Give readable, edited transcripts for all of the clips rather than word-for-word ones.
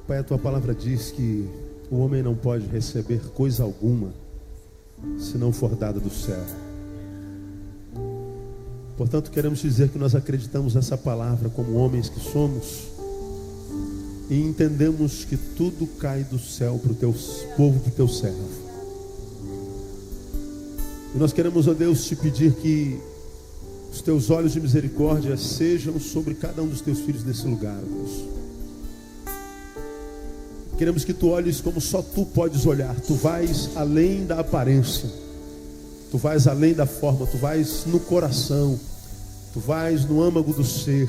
Pai, a tua palavra diz que o homem não pode receber coisa alguma se não for dada do céu. Portanto, queremos dizer que nós acreditamos nessa palavra como homens que somos e entendemos que tudo cai do céu para o teu povo, para o teu servo. E nós queremos, ó Deus, te pedir que os teus olhos de misericórdia sejam sobre cada um dos teus filhos nesse lugar, Deus. Queremos que tu olhes como só tu podes olhar. Tu vais além da aparência, tu vais além da forma, tu vais no coração, tu vais no âmago do ser.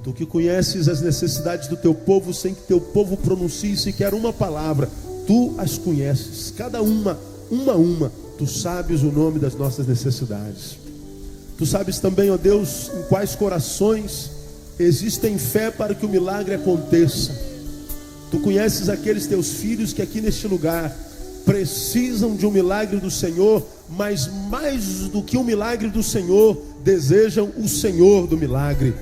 Tu que conheces as necessidades do teu povo sem que teu povo pronuncie sequer uma palavra, tu as conheces, cada uma, tu sabes o nome das nossas necessidades. Tu sabes também, ó Deus, em quais corações existem fé para que o milagre aconteça. Tu conheces aqueles teus filhos que aqui neste lugar precisam de um milagre do Senhor, mas mais do que um milagre do Senhor, desejam o Senhor do milagre.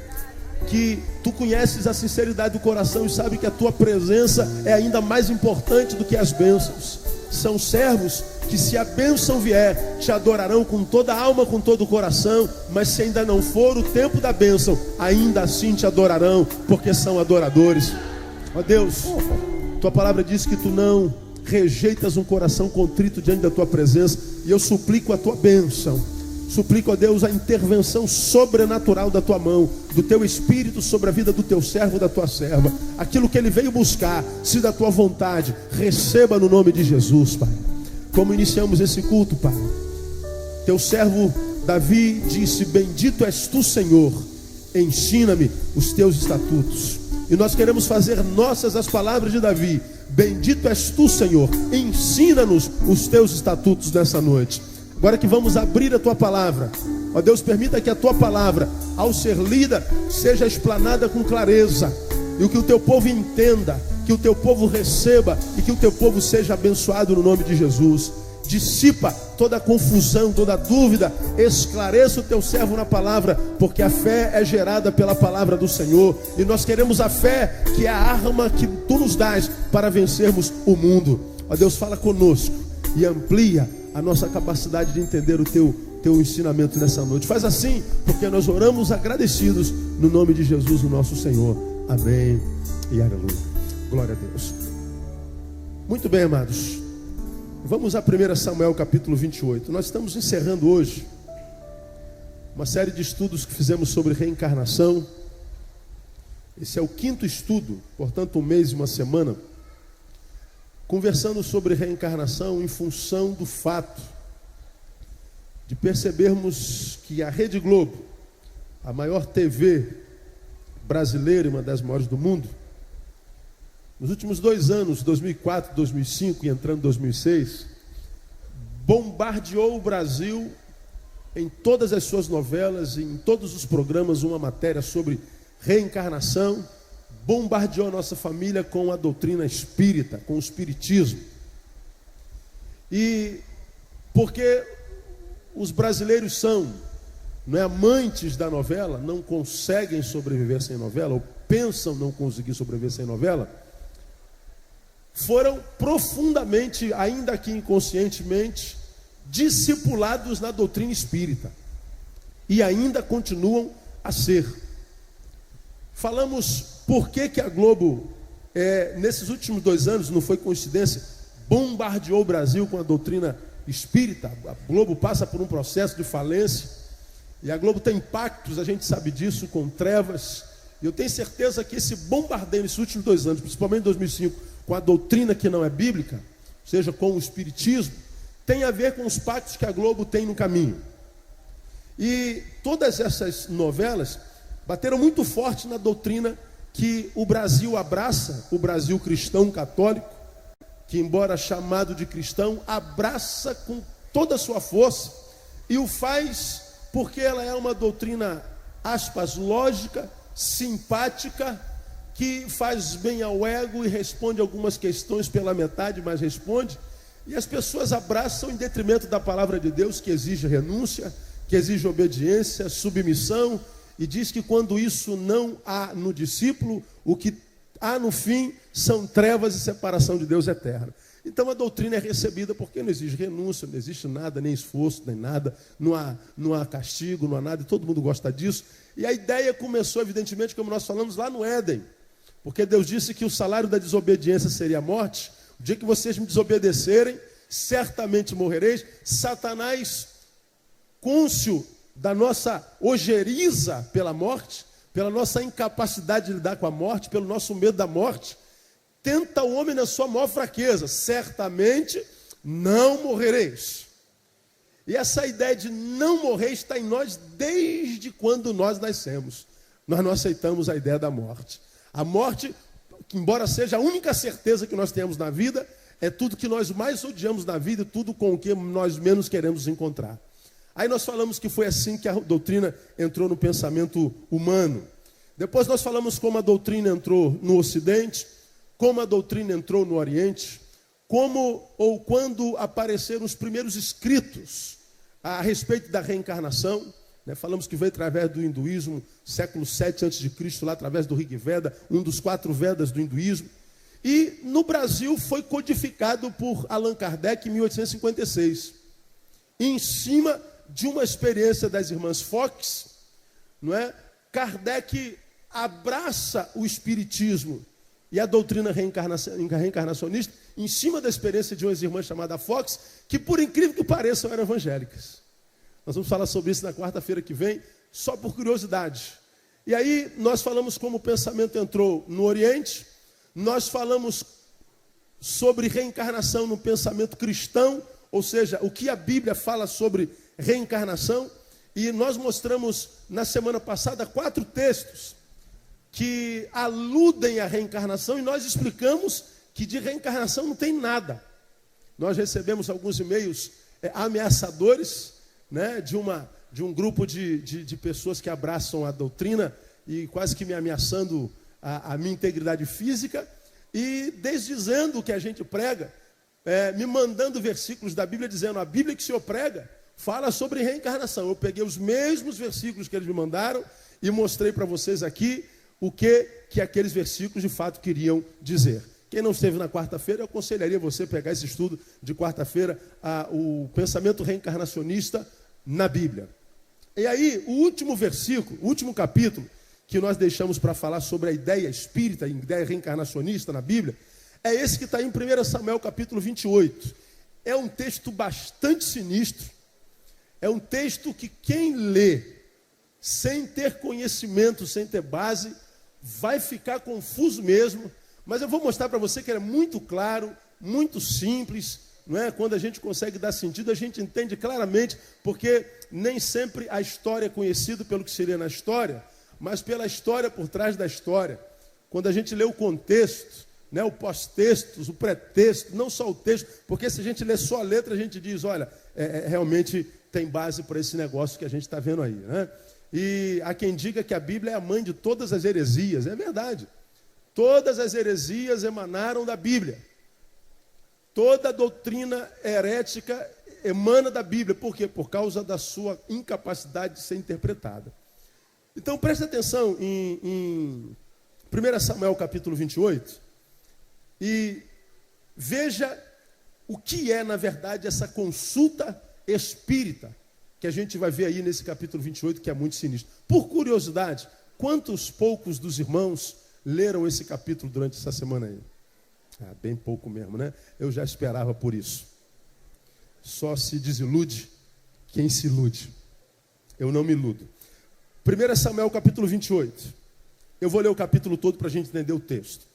Que tu conheces a sinceridade do coração e sabe que a tua presença é ainda mais importante do que as bênçãos. São servos que, se a bênção vier, te adorarão com toda a alma, com todo o coração, mas se ainda não for o tempo da bênção, ainda assim te adorarão, porque são adoradores. Ó Deus, tua palavra diz que tu não rejeitas um coração contrito diante da tua presença, e eu suplico a tua bênção. Suplico a Deus a intervenção sobrenatural da tua mão, do teu Espírito sobre a vida do teu servo, da tua serva. Aquilo que ele veio buscar, se da tua vontade, receba no nome de Jesus, Pai. Como iniciamos esse culto, Pai, teu servo Davi disse: bendito és tu, Senhor, ensina-me os teus estatutos. E nós queremos fazer nossas as palavras de Davi: bendito és tu, Senhor, ensina-nos os teus estatutos nessa noite. Agora que vamos abrir a tua palavra, ó Deus, permita que a tua palavra, ao ser lida, seja explanada com clareza, e que o teu povo entenda, que o teu povo receba, e que o teu povo seja abençoado no nome de Jesus. Dissipa toda a confusão, toda a dúvida, esclareça o teu servo na palavra, porque a fé é gerada pela palavra do Senhor, e nós queremos a fé, que é a arma que tu nos dás para vencermos o mundo. Ó Deus, fala conosco e amplia a nossa capacidade de entender o teu ensinamento nessa noite. Faz assim, porque nós oramos agradecidos no nome de Jesus, o nosso Senhor. Amém e aleluia. Glória a Deus. Muito bem, amados. Vamos a 1 Samuel capítulo 28. Nós estamos encerrando hoje uma série de estudos que fizemos sobre reencarnação. Esse é o 5º estudo, portanto 1 mês e 1 semana, conversando sobre reencarnação em função do fato de percebermos que a Rede Globo, a maior TV brasileira e uma das maiores do mundo, nos últimos 2 anos, 2004, 2005 e entrando 2006, bombardeou o Brasil em todas as suas novelas, em todos os programas, uma matéria sobre reencarnação. Bombardeou a nossa família com a doutrina espírita, com o espiritismo. E porque os brasileiros são, não é, amantes da novela, não conseguem sobreviver sem novela, ou pensam não conseguir sobreviver sem novela, foram profundamente, ainda que inconscientemente, discipulados na doutrina espírita. E ainda continuam a ser. Falamos por que a Globo, nesses últimos 2 anos, não foi coincidência, bombardeou o Brasil com a doutrina espírita. A Globo passa por um processo de falência, e a Globo tem pactos, a gente sabe disso, com trevas. E eu tenho certeza que esse bombardeio nesses últimos 2 anos, principalmente em 2005, com a doutrina que não é bíblica, ou seja, com o espiritismo, tem a ver com os pactos que a Globo tem no caminho. E todas essas novelas bateram muito forte na doutrina que o Brasil abraça, o Brasil cristão católico, que embora chamado de cristão, abraça com toda a sua força, e o faz porque ela é uma doutrina, aspas, lógica, simpática, que faz bem ao ego e responde algumas questões pela metade, mas responde, e as pessoas abraçam em detrimento da palavra de Deus, que exige renúncia, que exige obediência, submissão, e diz que quando isso não há no discípulo, o que há no fim são trevas e separação de Deus eterna. Então a doutrina é recebida porque não existe renúncia, não existe nada, nem esforço, nem nada, não há castigo, não há nada, e todo mundo gosta disso. E a ideia começou, evidentemente, como nós falamos lá no Éden, porque Deus disse que o salário da desobediência seria a morte. O dia que vocês me desobedecerem, certamente morrereis. Satanás, cônscio da nossa ojeriza pela morte, pela nossa incapacidade de lidar com a morte, pelo nosso medo da morte, tenta o homem na sua maior fraqueza. Certamente não morrereis. E essa ideia de não morrer está em nós desde quando nós nascemos. Nós não aceitamos a ideia da morte. A morte, embora seja a única certeza que nós temos na vida, é tudo que nós mais odiamos na vida e tudo com o que nós menos queremos encontrar. Aí nós falamos que foi assim que a doutrina entrou no pensamento humano. Depois nós falamos como a doutrina entrou no Ocidente, como a doutrina entrou no Oriente, como ou quando apareceram os primeiros escritos a respeito da reencarnação. Falamos que veio através do hinduísmo, século 7 a.C., lá através do Rig Veda, um dos 4 Vedas do hinduísmo. E no Brasil foi codificado por Allan Kardec em 1856. Em cima de uma experiência das irmãs Fox, Kardec abraça o espiritismo e a doutrina reencarnacionista em cima da experiência de umas irmãs chamadas Fox, que por incrível que pareça eram evangélicas. Nós vamos falar sobre isso na quarta-feira que vem, só por curiosidade. E aí nós falamos como o pensamento entrou no Oriente, nós falamos sobre reencarnação no pensamento cristão, ou seja, o que a Bíblia fala sobre reencarnação, e nós mostramos na semana passada 4 textos que aludem à reencarnação, e nós explicamos que de reencarnação não tem nada. Nós recebemos alguns e-mails ameaçadores, de um grupo de pessoas que abraçam a doutrina e quase que me ameaçando a minha integridade física, e desdizendo o que a gente prega, me mandando versículos da Bíblia, dizendo: a Bíblia que o senhor prega fala sobre reencarnação. Eu peguei os mesmos versículos que eles me mandaram e mostrei para vocês aqui o que aqueles versículos de fato queriam dizer. Quem não esteve na quarta-feira, eu aconselharia você pegar esse estudo de quarta-feira, o pensamento reencarnacionista na Bíblia. E aí, o último versículo, o último capítulo que nós deixamos para falar sobre a ideia espírita, a ideia reencarnacionista na Bíblia, é esse que está em 1 Samuel capítulo 28. É um texto bastante sinistro, é um texto que quem lê sem ter conhecimento, sem ter base, vai ficar confuso mesmo, mas eu vou mostrar para você que é muito claro, muito simples, Quando a gente consegue dar sentido, a gente entende claramente, porque nem sempre a história é conhecida pelo que seria na história, mas pela história por trás da história. Quando a gente lê o contexto, o pós-texto, o pretexto, não só o texto, porque se a gente lê só a letra, a gente diz, olha, realmente tem base para esse negócio que a gente está vendo aí. E há quem diga que a Bíblia é a mãe de todas as heresias. É verdade. Todas as heresias emanaram da Bíblia. Toda a doutrina herética emana da Bíblia. Por quê? Por causa da sua incapacidade de ser interpretada. Então, preste atenção em 1 Samuel capítulo 28 e veja o que é, na verdade, essa consulta espírita que a gente vai ver aí nesse capítulo 28, que é muito sinistro. Por curiosidade, quantos poucos dos irmãos leram esse capítulo durante essa semana aí? Bem pouco mesmo, Eu já esperava por isso. Só se desilude quem se ilude. Eu não me iludo. 1 Samuel capítulo 28. Eu vou ler o capítulo todo para a gente entender o texto.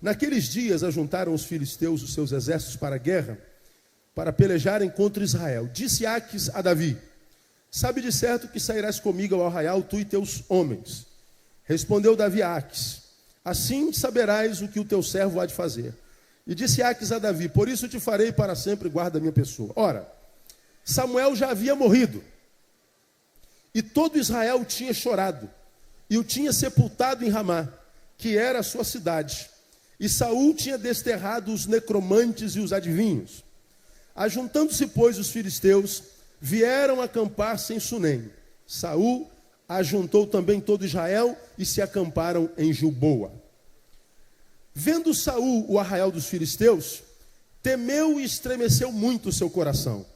Naqueles dias ajuntaram os filisteus os seus exércitos para a guerra, para pelejarem contra Israel. Disse Aques a Davi: sabe de certo que sairás comigo ao arraial, tu e teus homens. Respondeu Davi a Aques: assim saberás o que o teu servo há de fazer. E disse Aques a Davi: por isso te farei para sempre guarda a minha pessoa. Ora, Samuel já havia morrido, e todo Israel tinha chorado, e o tinha sepultado em Ramá, que era a sua cidade. E Saul tinha desterrado os necromantes e os adivinhos. Ajuntando-se, pois, os filisteus, vieram acampar-se em Sunem. Saul ajuntou também todo Israel e se acamparam em Gilboa. Vendo Saul o arraial dos filisteus, temeu e estremeceu muito o seu coração.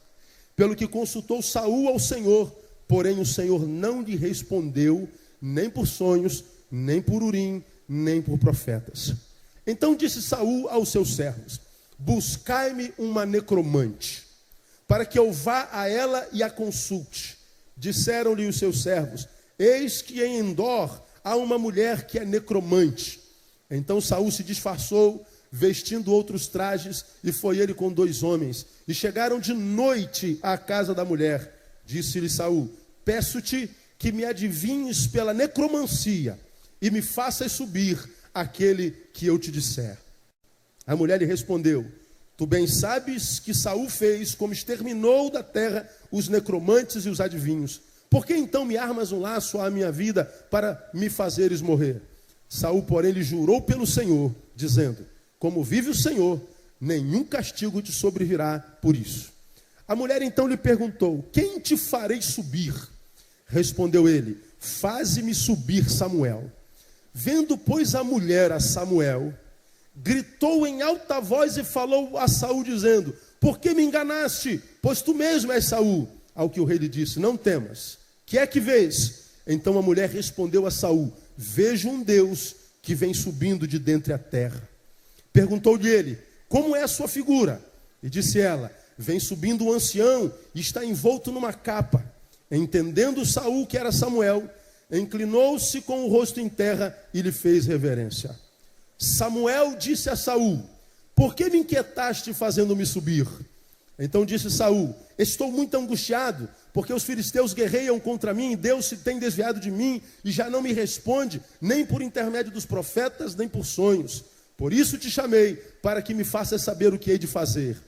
Pelo que consultou Saul ao Senhor, porém o Senhor não lhe respondeu, nem por sonhos, nem por urim, nem por profetas. Então disse Saul aos seus servos: buscai-me uma necromante, para que eu vá a ela e a consulte. Disseram-lhe os seus servos: eis que em Endor há uma mulher que é necromante. Então Saul se disfarçou, vestindo outros trajes, e foi ele com 2 homens. E chegaram de noite à casa da mulher. Disse-lhe Saul: peço-te que me adivinhes pela necromancia, e me faças subir aquele que eu te disser. A mulher lhe respondeu: tu bem sabes que Saul fez como exterminou da terra os necromantes e os adivinhos. Por que então me armas um laço à minha vida para me fazeres morrer? Saul, porém, lhe jurou pelo Senhor, dizendo: como vive o Senhor, nenhum castigo te sobrevirá por isso. A mulher então lhe perguntou: quem te farei subir? Respondeu ele: faze-me subir Samuel. Vendo, pois, a mulher a Samuel, gritou em alta voz e falou a Saul, dizendo: por que me enganaste? Pois tu mesmo és Saul. Ao que o rei lhe disse: não temas. Que é que vês? Então a mulher respondeu a Saul: vejo um Deus que vem subindo de dentre a terra. Perguntou-lhe ele: como é a sua figura? E disse ela: vem subindo um ancião e está envolto numa capa. Entendendo Saul que era Samuel, inclinou-se com o rosto em terra e lhe fez reverência. Samuel disse a Saul: por que me inquietaste fazendo-me subir? Então disse Saul: estou muito angustiado, porque os filisteus guerreiam contra mim, e Deus se tem desviado de mim, e já não me responde, nem por intermédio dos profetas, nem por sonhos. Por isso te chamei, para que me faças saber o que hei de fazer.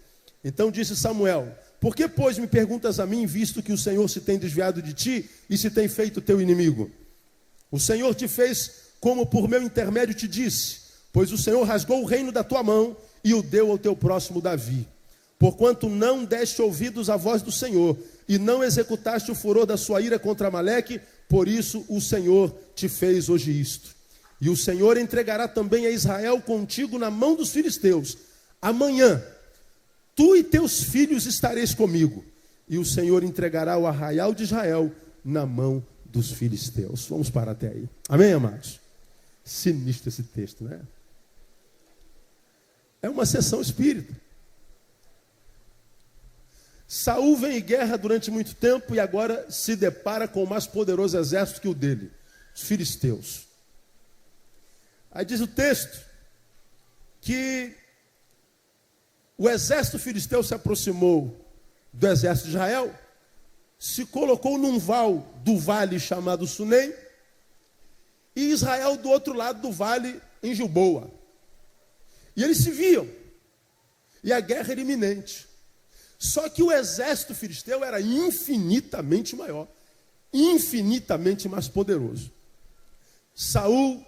Então disse Samuel: por que, pois, me perguntas a mim, visto que o Senhor se tem desviado de ti, e se tem feito teu inimigo? O Senhor te fez como por meu intermédio te disse, pois o Senhor rasgou o reino da tua mão, e o deu ao teu próximo Davi. Porquanto não deste ouvidos à voz do Senhor, e não executaste o furor da sua ira contra Amaleque, por isso o Senhor te fez hoje isto. E o Senhor entregará também a Israel contigo na mão dos filisteus. Amanhã, tu e teus filhos estareis comigo, e o Senhor entregará o arraial de Israel na mão dos filisteus. Vamos parar até aí. Amém, amados? Sinistro esse texto, né? É uma sessão espírita. Saul vem em guerra durante muito tempo e agora se depara com o mais poderoso exército que o dele, os filisteus. Aí diz o texto que o exército filisteu se aproximou do exército de Israel, se colocou num val do vale chamado Sunem, e Israel do outro lado do vale em Gilboa. E eles se viam, e a guerra era iminente. Só que o exército filisteu era infinitamente maior, infinitamente mais poderoso. Saul,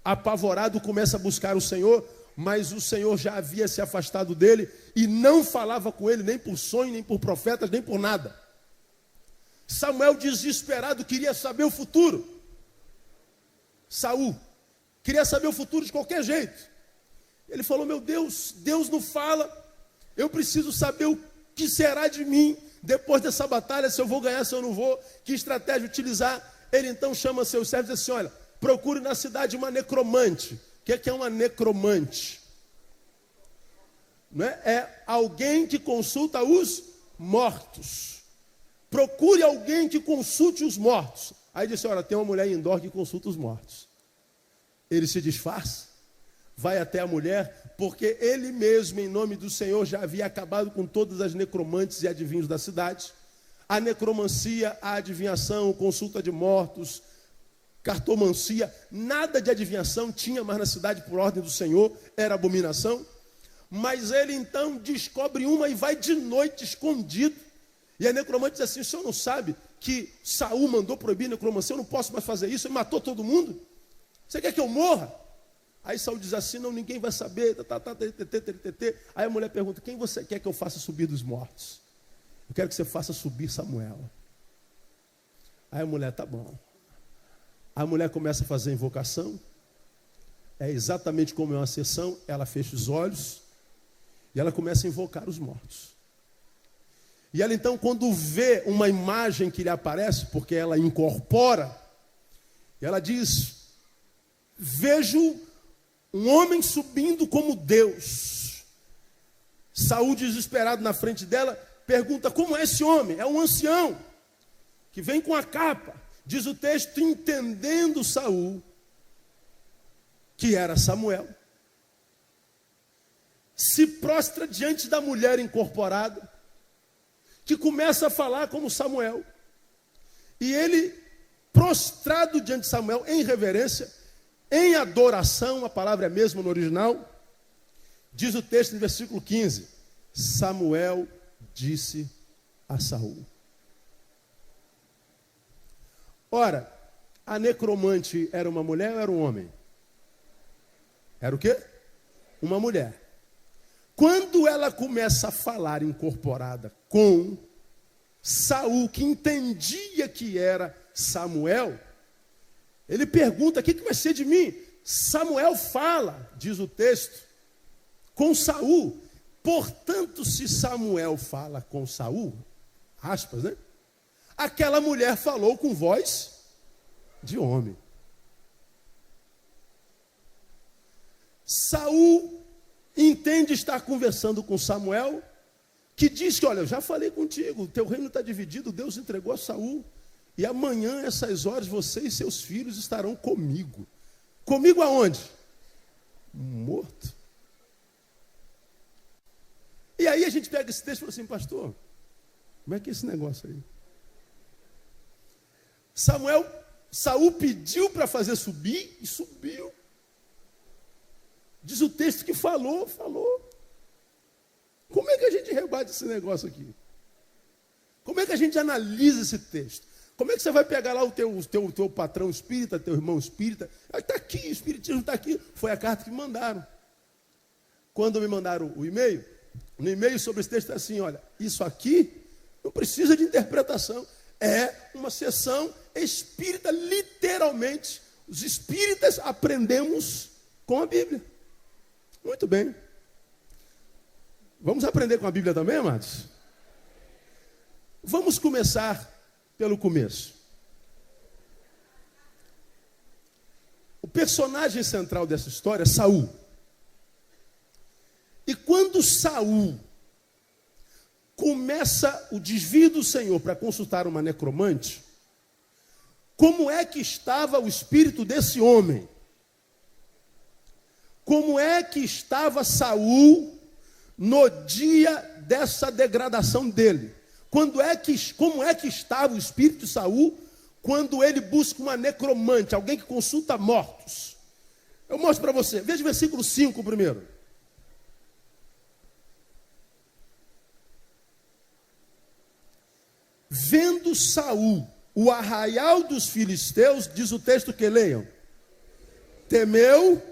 apavorado, começa a buscar o Senhor, mas o Senhor já havia se afastado dele e não falava com ele, nem por sonho, nem por profetas, nem por nada. Samuel, desesperado, queria saber o futuro. Saul queria saber o futuro de qualquer jeito. Ele falou: meu Deus, Deus não fala, eu preciso saber o que será de mim depois dessa batalha, se eu vou ganhar, se eu não vou, que estratégia utilizar. Ele então chama seus servos e diz assim: olha, procure na cidade uma necromante. O que é uma necromante? Não é? É alguém que consulta os mortos. Procure alguém que consulte os mortos. Aí disse: olha, tem uma mulher em Endor que consulta os mortos. Ele se disfarça, vai até a mulher, porque ele mesmo, em nome do Senhor, já havia acabado com todas as necromantes e adivinhos da cidade. A necromancia, a adivinhação, consulta de mortos, cartomancia, nada de adivinhação tinha mais na cidade por ordem do Senhor, era abominação. Mas ele então descobre uma e vai de noite escondido. E a necromante diz assim: o senhor não sabe que Saul mandou proibir a necromancia? Eu não posso mais fazer isso, ele matou todo mundo. Você quer que eu morra? Aí Saul diz assim: não, ninguém vai saber. Aí a mulher pergunta: quem você quer que eu faça subir dos mortos? Eu quero que você faça subir Samuel. Aí a mulher: tá bom. A mulher começa a fazer a invocação. é exatamente como é uma sessão, ela fecha os olhos e ela começa a invocar os mortos. E ela então, quando vê uma imagem que lhe aparece, porque ela incorpora, ela diz: vejo um homem subindo como Deus. Saul, desesperado na frente dela, pergunta: como é esse homem? É um ancião que vem com a capa. Diz o texto: entendendo Saul que era Samuel, se prostra diante da mulher incorporada, que começa a falar como Samuel. E ele, prostrado diante de Samuel, em reverência, em adoração, a palavra é a mesma no original, diz o texto no versículo 15: Samuel disse a Saul. Ora, a necromante era uma mulher ou era um homem? Era o quê? Uma mulher. Quando ela começa a falar incorporada com Saul, que entendia que era Samuel, ele pergunta: o que vai ser de mim? Samuel fala, diz o texto, com Saul. Portanto, se Samuel fala com Saul, aspas, né? Aquela mulher falou com voz de homem. Saul entende estar conversando com Samuel, que diz que: olha, eu já falei contigo, o teu reino está dividido, Deus entregou a Saul, e amanhã, essas horas, você e seus filhos estarão comigo. Comigo aonde? Morto. E aí a gente pega esse texto e fala assim: pastor, como é que é esse negócio aí? Saul pediu para fazer subir e subiu. Diz o texto que falou. Como é que a gente rebate esse negócio aqui? Como é que a gente analisa esse texto? Como é que você vai pegar lá o teu patrão espírita, teu irmão espírita? Está aqui, o espiritismo está aqui. Foi a carta que me mandaram. Quando me mandaram o e-mail, no e-mail sobre esse texto é assim: olha, isso aqui não precisa de interpretação. É uma sessão espírita, literalmente. Os espíritas aprendemos com a Bíblia. Muito bem. Vamos aprender com a Bíblia também, amados? Vamos começar pelo começo. O personagem central dessa história é Saul. E quando Saul começa o desvio do Senhor para consultar uma necromante, como é que estava o espírito desse homem? Como é que estava Saul no dia dessa degradação dele? Como é que estava o espírito de Saul quando ele busca uma necromante, alguém que consulta mortos? Eu mostro para você. Veja o versículo 5 primeiro. Vendo Saul o arraial dos filisteus, diz o texto que leiam, temeu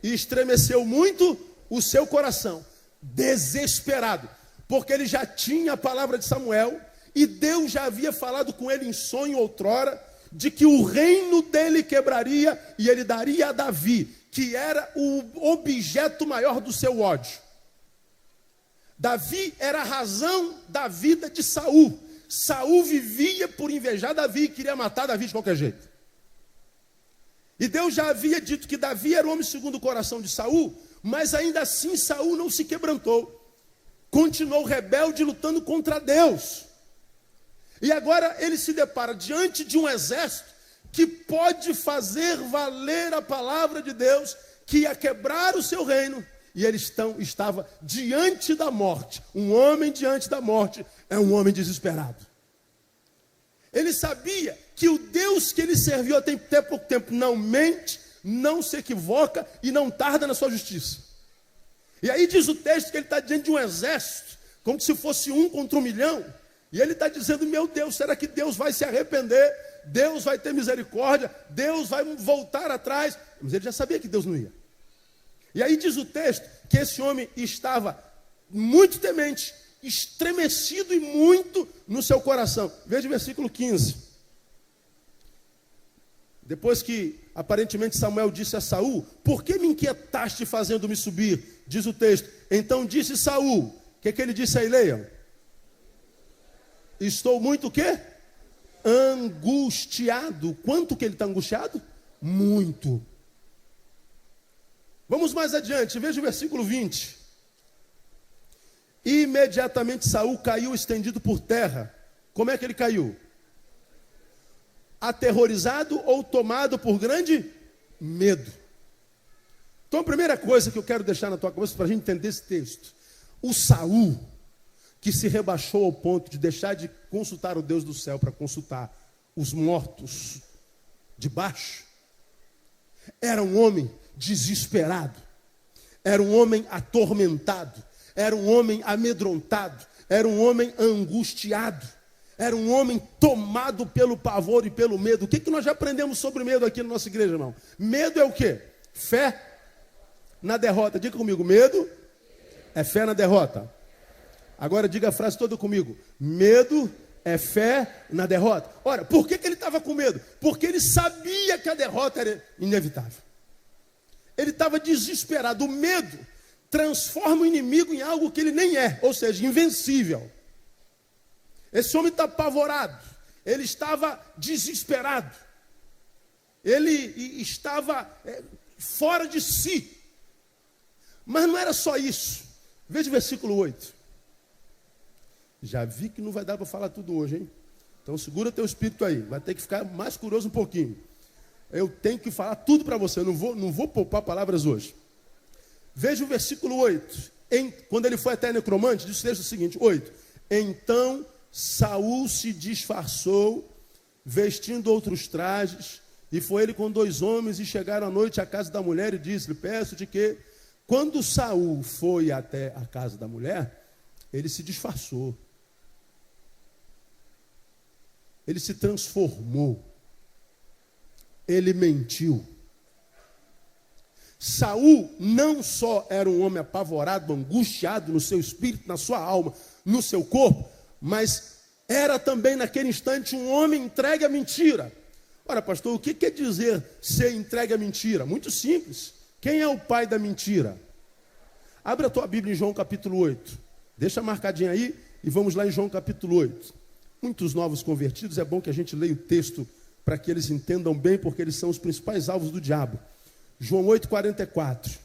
e estremeceu muito o seu coração, desesperado, porque ele já tinha a palavra de Samuel, e Deus já havia falado com ele em sonho outrora, de que o reino dele quebraria, e ele daria a Davi, que era o objeto maior do seu ódio. Davi era a razão da vida de Saul. Saul vivia por invejar Davi, e queria matar Davi de qualquer jeito. E Deus já havia dito que Davi era o homem segundo o coração de Saul, mas ainda assim Saul não se quebrantou. Continuou rebelde, lutando contra Deus. E agora ele se depara diante de um exército que pode fazer valer a palavra de Deus, que ia quebrar o seu reino. E ele estava diante da morte. Um homem diante da morte é um homem desesperado. Ele sabia que o Deus que ele serviu até pouco tempo não mente, não se equivoca e não tarda na sua justiça. E aí diz o texto que ele está diante de um exército, como se fosse 1 contra 1 milhão. E ele está dizendo: meu Deus, será que Deus vai se arrepender? Deus vai ter misericórdia? Deus vai voltar atrás? Mas ele já sabia que Deus não ia. E aí diz o texto que esse homem estava muito temente, estremecido e muito no seu coração. Veja o versículo 15. Depois que aparentemente Samuel disse a Saul: por que me inquietaste fazendo-me subir? Diz o texto. Então disse Saul, o que ele disse aí, leiam? Estou muito o quê? Angustiado. Quanto que ele está angustiado? Muito. Vamos mais adiante, veja o versículo 20. Imediatamente Saul caiu estendido por terra. Como é que ele caiu? Aterrorizado ou tomado por grande medo. Então a primeira coisa que eu quero deixar na tua cabeça para a gente entender esse texto: o Saul, que se rebaixou ao ponto de deixar de consultar o Deus do céu para consultar os mortos de baixo, era um homem desesperado, era um homem atormentado, era um homem amedrontado, era um homem angustiado, era um homem tomado pelo pavor e pelo medo. O que nós já aprendemos sobre medo aqui na nossa igreja, irmão? Medo é o quê? Fé na derrota. Diga comigo, medo é fé na derrota. Agora diga a frase toda comigo: medo é fé na derrota. Ora, por que ele estava com medo? Porque ele sabia que a derrota era inevitável. Ele estava desesperado. O medo transforma o inimigo em algo que ele nem é, ou seja, invencível. Esse homem está apavorado, ele estava desesperado, ele estava fora de si. Mas não era só isso. Veja o versículo 8. Já vi que não vai dar para falar tudo hoje, hein? Então segura teu espírito aí, vai ter que ficar mais curioso um pouquinho. Eu tenho que falar tudo para você, não vou poupar palavras hoje. Veja o versículo 8. Quando ele foi até a necromante, diz o texto seguinte, 8. Então Saul se disfarçou, vestindo outros trajes, e foi ele com 2 homens, e chegaram à noite à casa da mulher, e disse-lhe: peço-te que, quando Saul foi até a casa da mulher, ele se disfarçou, ele se transformou, ele mentiu. Saul não só era um homem apavorado, angustiado no seu espírito, na sua alma, no seu corpo, mas era também naquele instante um homem entregue à mentira. Ora, pastor, o que quer dizer ser entregue à mentira? Muito simples. Quem é o pai da mentira? Abre a tua Bíblia em João capítulo 8. Deixa marcadinho aí e vamos lá em João capítulo 8. Muitos novos convertidos, é bom que a gente leia o texto para que eles entendam bem, porque eles são os principais alvos do diabo. João 8,44.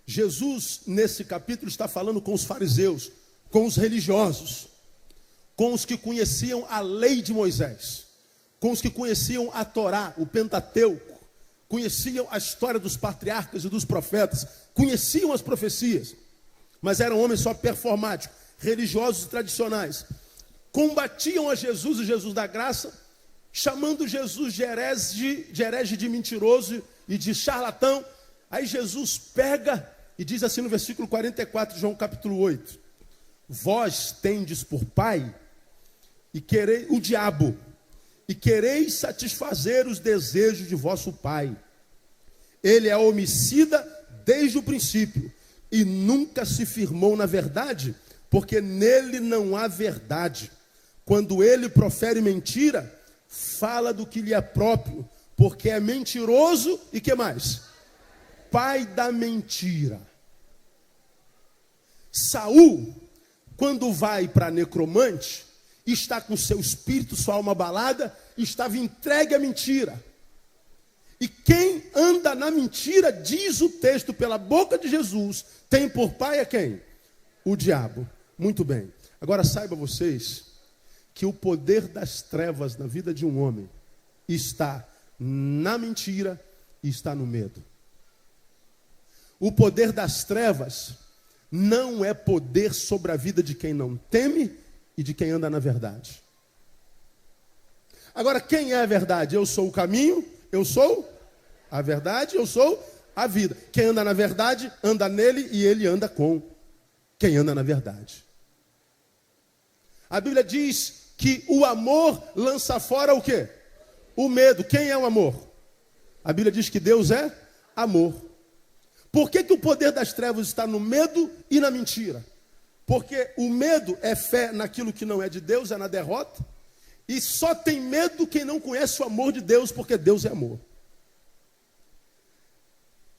Jesus, nesse capítulo, está falando com os fariseus, com os religiosos, com os que conheciam a lei de Moisés, com os que conheciam a Torá, o Pentateuco, conheciam a história dos patriarcas e dos profetas, conheciam as profecias, mas eram homens só performáticos, religiosos e tradicionais. Combatiam a Jesus, o Jesus da graça, chamando Jesus de herege, de mentiroso e de charlatão. Aí Jesus pega e diz assim no versículo 44 de João capítulo 8: vós tendes por pai o diabo, e quereis satisfazer os desejos de vosso pai. Ele é homicida desde o princípio, e nunca se firmou na verdade, porque nele não há verdade. Quando ele profere mentira, fala do que lhe é próprio, porque é mentiroso e que mais? Pai da mentira. Saul, quando vai para necromante, está com seu espírito, sua alma abalada, estava entregue à mentira. E quem anda na mentira, diz o texto pela boca de Jesus, tem por pai a quem? O diabo. Muito bem. Agora saiba vocês que o poder das trevas na vida de um homem está na mentira e está no medo. O poder das trevas não é poder sobre a vida de quem não teme e de quem anda na verdade. Agora, quem é a verdade? Eu sou o caminho, eu sou a verdade, eu sou a vida. Quem anda na verdade, anda nele e ele anda com quem anda na verdade. A Bíblia diz que o amor lança fora o quê? O medo. Quem é o amor? A Bíblia diz que Deus é amor. Por que o poder das trevas está no medo e na mentira? Porque o medo é fé naquilo que não é de Deus, é na derrota. E só tem medo quem não conhece o amor de Deus, porque Deus é amor.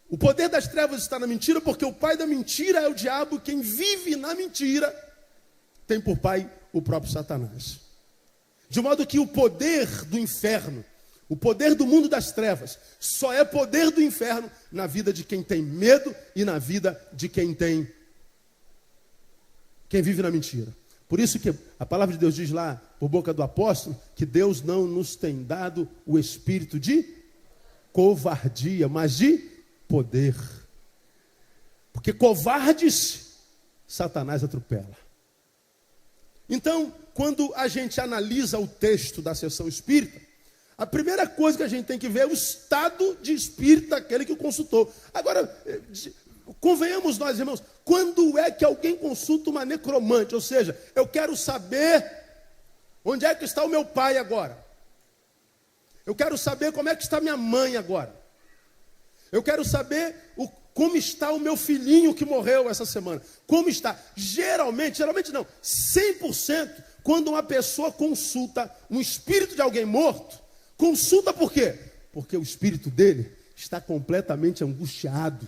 O poder das trevas está na mentira, porque o pai da mentira é o diabo. Quem vive na mentira tem por pai o próprio Satanás. De modo que o poder do inferno, o poder do mundo das trevas, só é poder do inferno na vida de quem tem medo e na vida de quem vive na mentira. Por isso que a palavra de Deus diz lá, por boca do apóstolo, que Deus não nos tem dado o espírito de covardia, mas de poder. Porque covardes, Satanás atropela. Então, quando a gente analisa o texto da sessão espírita, a primeira coisa que a gente tem que ver é o estado de espírito daquele que o consultou. Agora, convenhamos nós, irmãos, quando é que alguém consulta uma necromante? Ou seja, eu quero saber onde é que está o meu pai agora. Eu quero saber como é que está minha mãe agora. Eu quero saber como está o meu filhinho que morreu essa semana. Como está? Geralmente não, 100%, quando uma pessoa consulta um espírito de alguém morto, consulta por quê? Porque o espírito dele está completamente angustiado.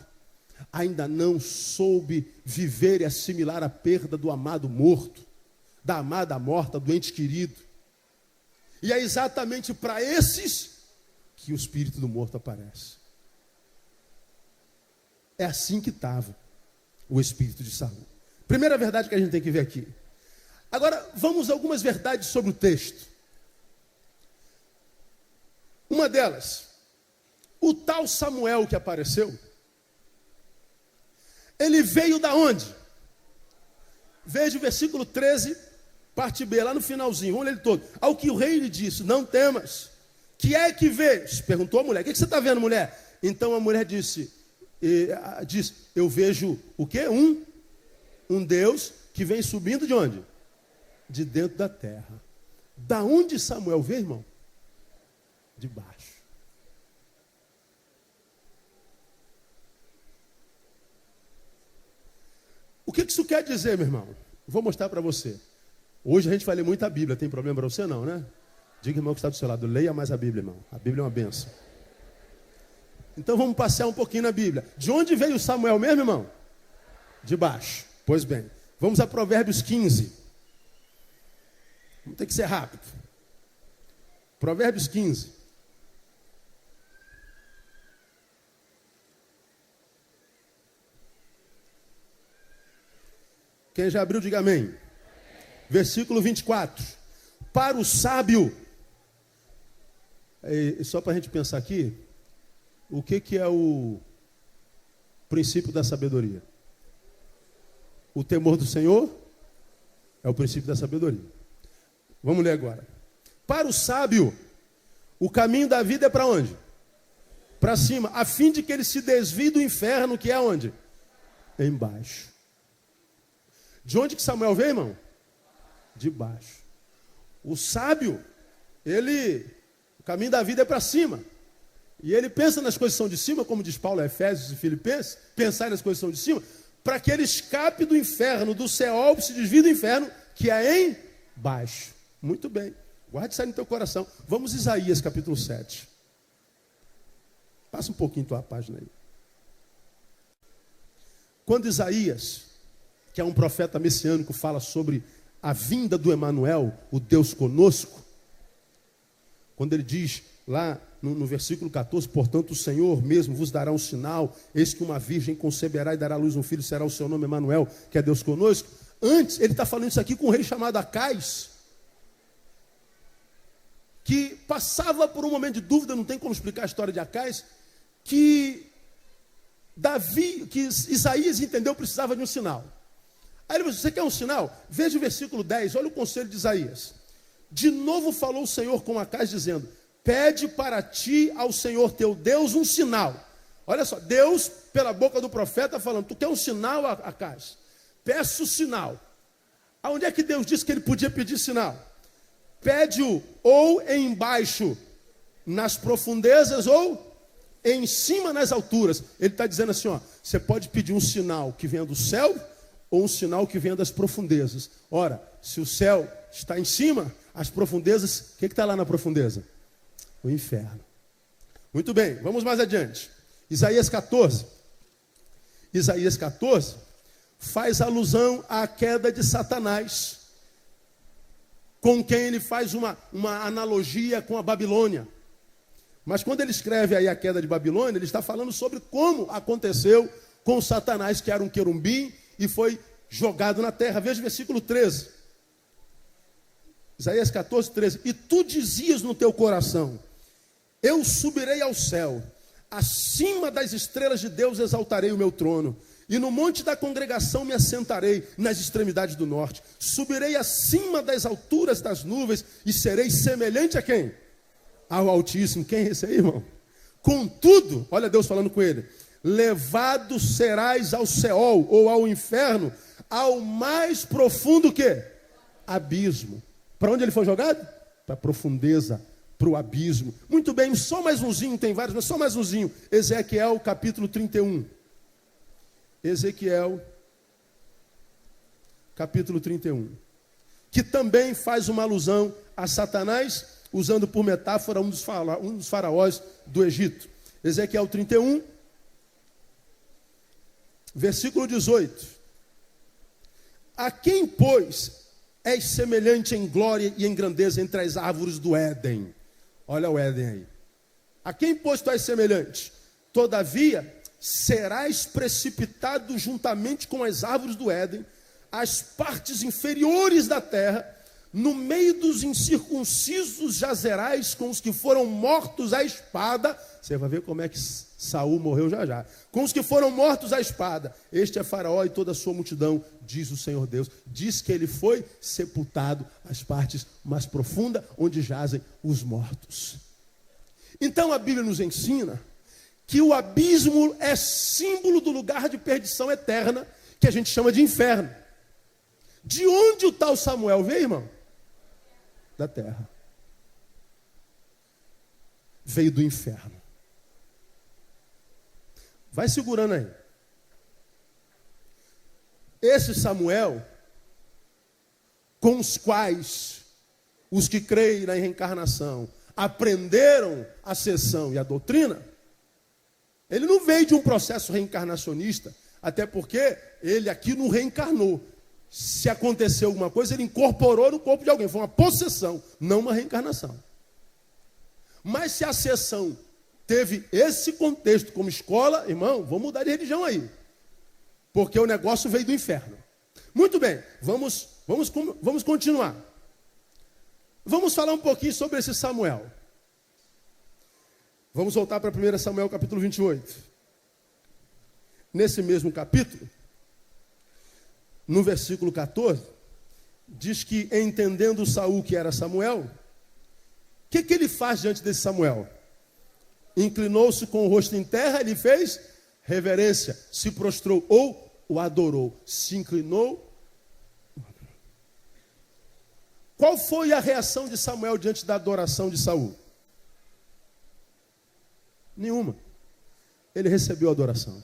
Ainda não soube viver e assimilar a perda do amado morto, da amada morta, do ente querido. E é exatamente para esses que o espírito do morto aparece. É assim que estava o espírito de Saul. Primeira verdade que a gente tem que ver aqui. Agora, vamos a algumas verdades sobre o texto. Uma delas, o tal Samuel que apareceu, ele veio da onde? Veja o versículo 13, parte B, lá no finalzinho, vamos ler ele todo. Ao que o rei lhe disse, não temas. Que é que vês? Perguntou a mulher, o que você está vendo, mulher? Então a mulher disse, eu vejo o quê? Um Deus que vem subindo de onde? De dentro da terra. Da onde Samuel veio, irmão? De baixo. O que isso quer dizer, meu irmão? Vou mostrar para você. Hoje a gente vai ler muita Bíblia. Tem problema para você não, né? Diga, irmão, que está do seu lado. Leia mais a Bíblia, irmão. A Bíblia é uma bênção. Então vamos passear um pouquinho na Bíblia. De onde veio Samuel mesmo, irmão? De baixo. Pois bem. Vamos a Provérbios 15. Vamos ter que ser rápido. Provérbios 15. Quem já abriu, diga amém. Versículo 24. Para o sábio. Só para a gente pensar aqui. O que é o princípio da sabedoria? O temor do Senhor é o princípio da sabedoria. Vamos ler agora. Para o sábio, o caminho da vida é para onde? Para cima, a fim de que ele se desvie do inferno, que é onde? Embaixo. De onde que Samuel veio, irmão? De baixo. O sábio, o caminho da vida é para cima. E ele pensa nas coisas que são de cima, como diz Paulo, Efésios e Filipenses, pensar nas coisas que são de cima, para que ele escape do inferno, do Seol, se desvie do inferno, que é embaixo. Muito bem. Guarde isso aí no teu coração. Vamos a Isaías, capítulo 7. Passa um pouquinho tua página aí. Quando Isaías, que é um profeta messiânico, fala sobre a vinda do Emanuel, o Deus conosco, quando ele diz lá no versículo 14, portanto o Senhor mesmo vos dará um sinal, eis que uma virgem conceberá e dará à luz um filho, será o seu nome Emanuel, que é Deus conosco. Antes, ele está falando isso aqui com um rei chamado Acais, que passava por um momento de dúvida, não tem como explicar a história de Acais, que Isaías entendeu precisava de um sinal. Aí ele disse, você quer um sinal? Veja o versículo 10, olha o conselho de Isaías. De novo falou o Senhor com Acais, dizendo, pede para ti ao Senhor teu Deus um sinal. Olha só, Deus, pela boca do profeta, falando, tu quer um sinal, Acais? Peço sinal. Aonde é que Deus disse que ele podia pedir sinal? Pede-o ou embaixo, nas profundezas, ou em cima, nas alturas. Ele está dizendo assim, ó, você pode pedir um sinal que venha do céu, ou um sinal que venha das profundezas. Ora, se o céu está em cima, As profundezas, o que está lá na profundeza? O inferno. Muito bem, vamos mais adiante. Isaías 14. Isaías 14 faz alusão à queda de Satanás, com quem ele faz uma analogia com a Babilônia. Mas quando ele escreve aí a queda de Babilônia, ele está falando sobre como aconteceu com Satanás, que era um querubim e foi jogado na terra. Veja o versículo 13. Isaías 14, 13. E tu dizias no teu coração: eu subirei ao céu, acima das estrelas de Deus exaltarei o meu trono, e no monte da congregação me assentarei nas extremidades do norte. Subirei acima das alturas das nuvens e serei semelhante a quem? Ao Altíssimo. Quem é esse aí, irmão? Contudo, olha Deus falando com ele: levado serás ao Seol, ou ao inferno, ao mais profundo que? Abismo. Para onde ele foi jogado? Para a profundeza, para o abismo. Muito bem, só mais umzinho, tem vários, mas só mais umzinho. Ezequiel capítulo 31. Ezequiel capítulo 31. Que também faz uma alusão a Satanás, usando por metáfora um dos faraós do Egito. Ezequiel 31, versículo 18. A quem, pois, és semelhante em glória e em grandeza entre as árvores do Éden? Olha o Éden aí. A quem, pois, tu és semelhante? Todavia, serás precipitado juntamente com as árvores do Éden, as partes inferiores da terra, no meio dos incircuncisos jazerás com os que foram mortos à espada. Você vai ver como é que Saul morreu já já. Com os que foram mortos à espada. Este é Faraó e toda a sua multidão, diz o Senhor Deus. Diz que ele foi sepultado às partes mais profundas, onde jazem os mortos. Então a Bíblia nos ensina que o abismo é símbolo do lugar de perdição eterna, que a gente chama de inferno. De onde o tal Samuel veio, irmão? Da terra. Veio do inferno. Vai segurando aí. Esse Samuel, com os quais os que creem na reencarnação aprenderam a sessão e a doutrina, ele não veio de um processo reencarnacionista, até porque ele aqui não reencarnou. Se aconteceu alguma coisa, ele incorporou no corpo de alguém. Foi uma possessão, não uma reencarnação. Mas se a sessão teve esse contexto como escola, irmão, vamos mudar de religião aí. Porque o negócio veio do inferno. Muito bem, vamos continuar. Vamos falar um pouquinho sobre esse Samuel. Vamos voltar para 1 Samuel capítulo 28. Nesse mesmo capítulo, no versículo 14, diz que, entendendo Saul que era Samuel, o que ele faz diante desse Samuel? Inclinou-se com o rosto em terra, ele fez reverência, se prostrou ou o adorou, se inclinou. Qual foi a reação de Samuel diante da adoração de Saul? Nenhuma. Ele recebeu a adoração.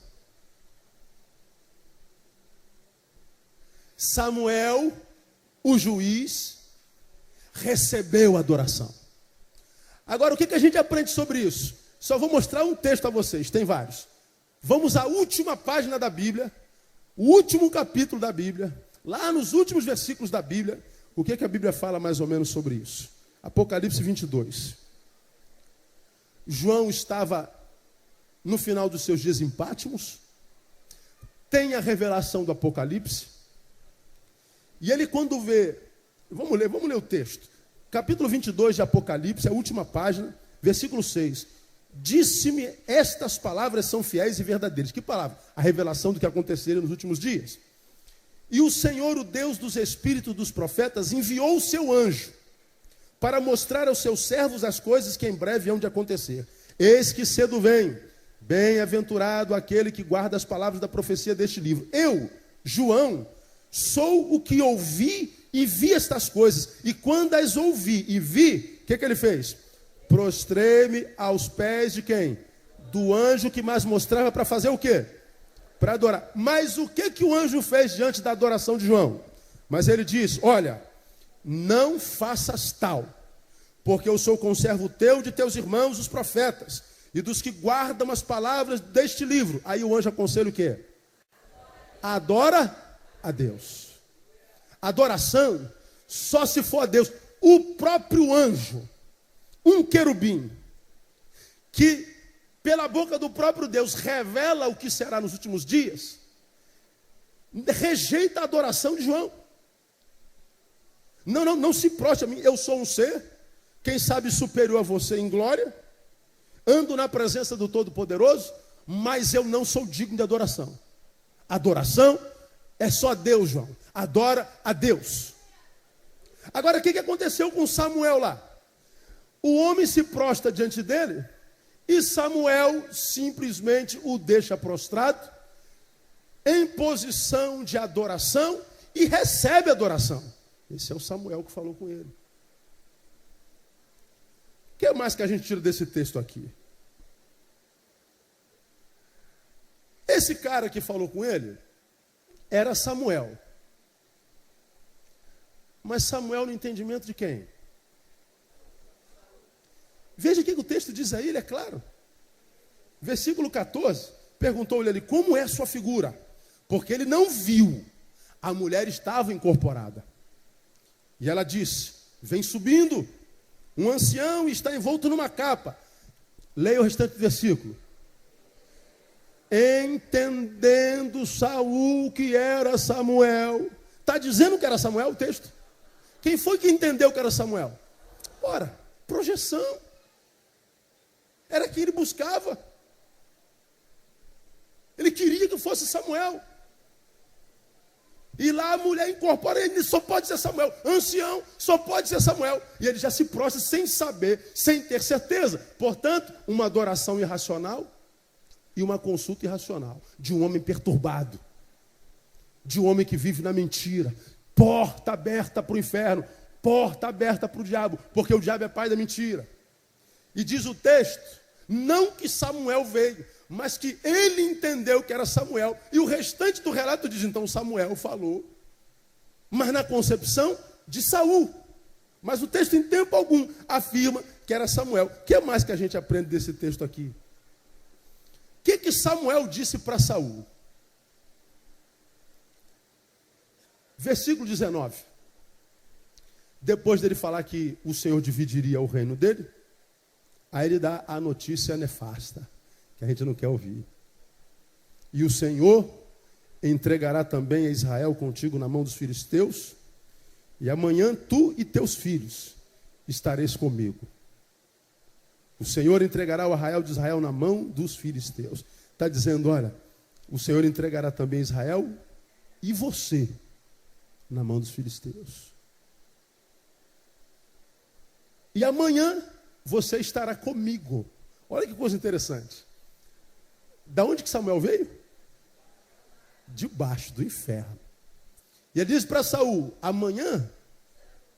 Samuel, o juiz, recebeu a adoração. Agora, o que a gente aprende sobre isso? Só vou mostrar um texto a vocês, tem vários. Vamos à última página da Bíblia, o último capítulo da Bíblia, lá nos últimos versículos da Bíblia, o que a Bíblia fala mais ou menos sobre isso? Apocalipse 22. João estava no final dos seus dias em Patmos, tem a revelação do Apocalipse, e ele quando vê, vamos ler o texto, capítulo 22 de Apocalipse, a última página, versículo 6, disse-me, estas palavras são fiéis e verdadeiras. Que palavra? A revelação do que aconteceria nos últimos dias. E o Senhor, o Deus dos espíritos dos profetas, enviou o seu anjo para mostrar aos seus servos as coisas que em breve hão de acontecer. Eis que cedo vem, bem-aventurado aquele que guarda as palavras da profecia deste livro. Eu, João, sou o que ouvi e vi estas coisas. E quando as ouvi e vi, o que ele fez? Prostrei-me aos pés de quem? Do anjo que mais mostrava para fazer o quê? Para adorar. Mas o que o anjo fez diante da adoração de João? Mas ele diz, olha, não faças tal, porque eu sou conservo teu, de teus irmãos, os profetas, e dos que guardam as palavras deste livro. Aí o anjo aconselha o quê? Adora a Deus. Adoração só se for a Deus. O próprio anjo, um querubim, que pela boca do próprio Deus revela o que será nos últimos dias, rejeita a adoração de João. Não se prostre a mim. Eu sou um ser, quem sabe superior a você em glória, ando na presença do Todo-Poderoso, mas eu não sou digno de adoração. Adoração é só Deus, João. Adora a Deus. Agora, o que aconteceu com Samuel lá? O homem se prostra diante dele e Samuel simplesmente o deixa prostrado, em posição de adoração, e recebe adoração. Esse é o Samuel que falou com ele. O que mais que a gente tira desse texto aqui? Esse cara que falou com ele era Samuel. Mas Samuel no entendimento de quem? Veja o que o texto diz a ele, é claro. Versículo 14, perguntou-lhe ali, como é a sua figura? Porque ele não viu. A mulher estava incorporada. E ela disse, vem subindo um ancião e está envolto numa capa. Leia o restante do versículo. Entendendo Saul que era Samuel. Está dizendo que era Samuel o texto? Quem foi que entendeu que era Samuel? Ora, projeção. Era que ele buscava. Ele queria que fosse Samuel. E lá a mulher incorpora ele, só pode ser Samuel. Ancião, só pode ser Samuel. E ele já se prostra sem saber, sem ter certeza. Portanto, uma adoração irracional e uma consulta irracional. De um homem perturbado. De um homem que vive na mentira. Porta aberta para o inferno. Porta aberta para o diabo. Porque o diabo é pai da mentira. E diz o texto, não que Samuel veio, mas que ele entendeu que era Samuel. E o restante do relato diz, então Samuel falou, mas na concepção de Saul. Mas o texto em tempo algum afirma que era Samuel. O que mais que a gente aprende desse texto aqui? O que Samuel disse para Saul? Versículo 19. Depois dele falar que o Senhor dividiria o reino dele, aí ele dá a notícia nefasta, que a gente não quer ouvir. E o Senhor entregará também a Israel contigo na mão dos filisteus, e amanhã tu e teus filhos estareis comigo. O Senhor entregará o arraial de Israel na mão dos filisteus. Está dizendo, olha, o Senhor entregará também Israel e você na mão dos filisteus. E amanhã você estará comigo. Olha que coisa interessante. Da onde que Samuel veio? Debaixo do inferno. E ele diz para Saul, amanhã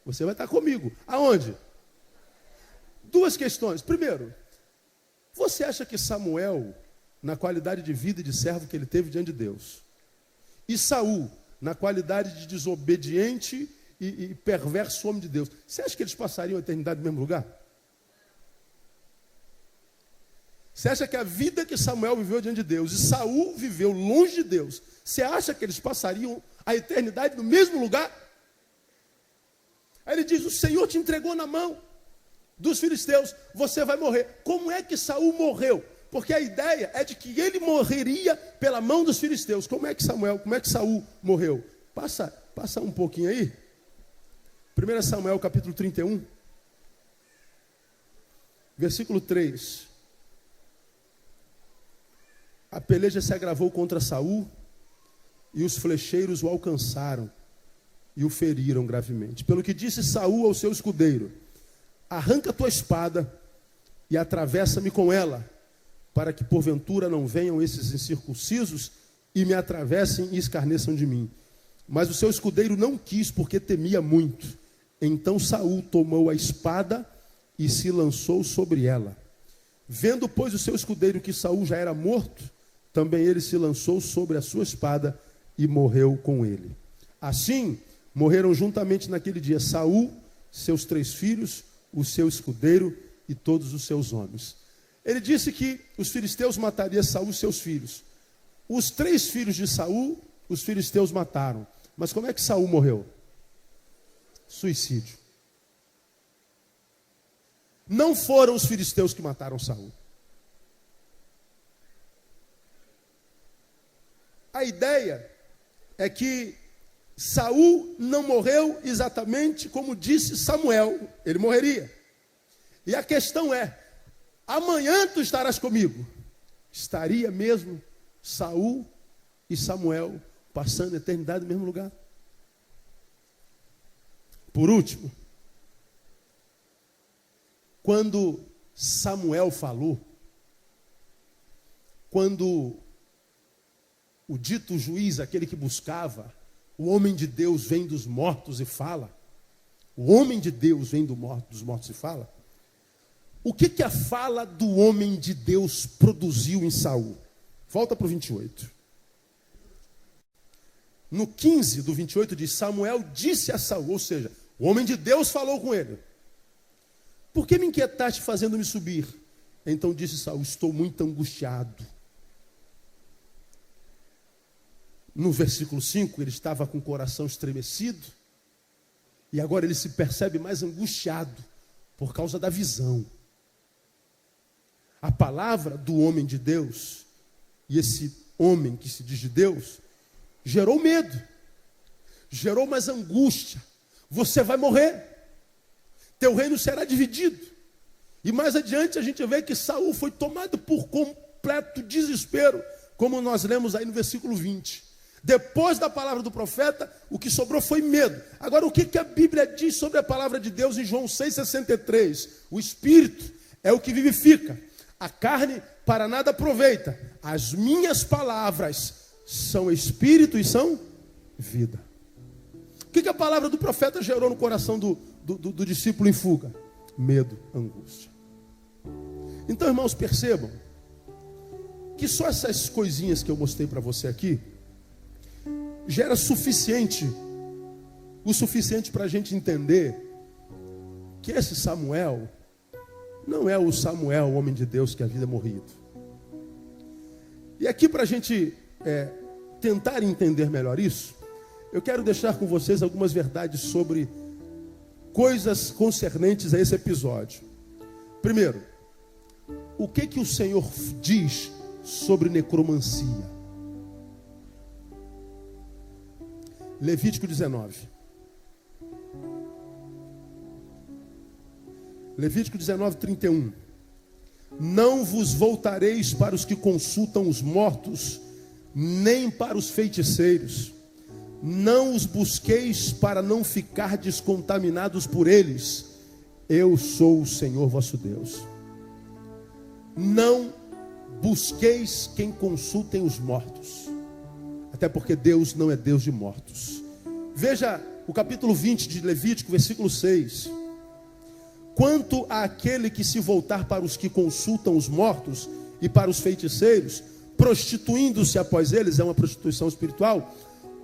você vai estar comigo. Aonde? Duas questões. Primeiro, você acha que Samuel, na qualidade de vida e de servo que ele teve diante de Deus, e Saul, na qualidade de desobediente e perverso homem de Deus, você acha que eles passariam a eternidade no mesmo lugar? Você acha que a vida que Samuel viveu diante de Deus e Saul viveu longe de Deus, você acha que eles passariam a eternidade no mesmo lugar? Aí ele diz, o Senhor te entregou na mão dos filisteus, você vai morrer. Como é que Saul morreu? Porque a ideia é de que ele morreria pela mão dos filisteus. Como é que Saul morreu? Passa um pouquinho aí. 1 Samuel capítulo 31, versículo 3. A peleja se agravou contra Saul e os flecheiros o alcançaram e o feriram gravemente. Pelo que disse Saul ao seu escudeiro, arranca tua espada e atravessa-me com ela, para que porventura não venham esses incircuncisos e me atravessem e escarneçam de mim. Mas o seu escudeiro não quis, porque temia muito. Então Saul tomou a espada e se lançou sobre ela. Vendo, pois, o seu escudeiro que Saul já era morto, também ele se lançou sobre a sua espada e morreu com ele. Assim, Morreram juntamente naquele dia Saul, seus 3 filhos, o seu escudeiro e todos os seus homens. Ele disse que os filisteus matariam Saul e seus filhos. Os 3 filhos de Saul, os filisteus mataram. Mas como é que Saul morreu? Suicídio. Não foram os filisteus que mataram Saul. A ideia é que Saul não morreu exatamente como disse Samuel, ele morreria. E a questão é, amanhã tu estarás comigo. Estaria mesmo Saul e Samuel passando a eternidade no mesmo lugar? Por último, quando Samuel falou, quando o dito juiz, aquele que buscava, o homem de Deus vem dos mortos e fala, o homem de Deus vem dos mortos e fala, o que a fala do homem de Deus produziu em Saul? Volta para o 28. No 15 do 28 diz, Samuel disse a Saul, ou seja, o homem de Deus falou com ele. Por que me inquietaste fazendo-me subir? Então disse Saul, estou muito angustiado. No versículo 5, ele estava com o coração estremecido. E agora ele se percebe mais angustiado por causa da visão. A palavra do homem de Deus, e esse homem que se diz de Deus, gerou medo, gerou mais angústia. Você vai morrer, teu reino será dividido. E mais adiante a gente vê que Saul foi tomado por completo desespero, como nós lemos aí no versículo 20. Depois da palavra do profeta, o que sobrou foi medo. Agora, o que a Bíblia diz sobre a palavra de Deus em João 6,63? O Espírito é o que vivifica, a carne para nada aproveita. As minhas palavras são Espírito e são vida. O que a palavra do profeta gerou no coração do discípulo em fuga? Medo, angústia. Então, irmãos, percebam que só essas coisinhas que eu mostrei para você aqui gera o suficiente para a gente entender que esse Samuel não é o Samuel, o homem de Deus que havia morrido. E aqui para a gente tentar entender melhor isso, eu quero deixar com vocês algumas verdades sobre coisas concernentes a esse episódio. Primeiro, o que o Senhor diz sobre necromancia? Levítico 19. Levítico 19, 31. Não vos voltareis para os que consultam os mortos, nem para os feiticeiros. Não os busqueis para não ficar descontaminados por eles. Eu sou o Senhor vosso Deus. Não busqueis quem consultem os mortos. Até porque Deus não é Deus de mortos. Veja o capítulo 20 de Levítico, versículo 6. Quanto àquele que se voltar para os que consultam os mortos e para os feiticeiros, prostituindo-se após eles, é uma prostituição espiritual,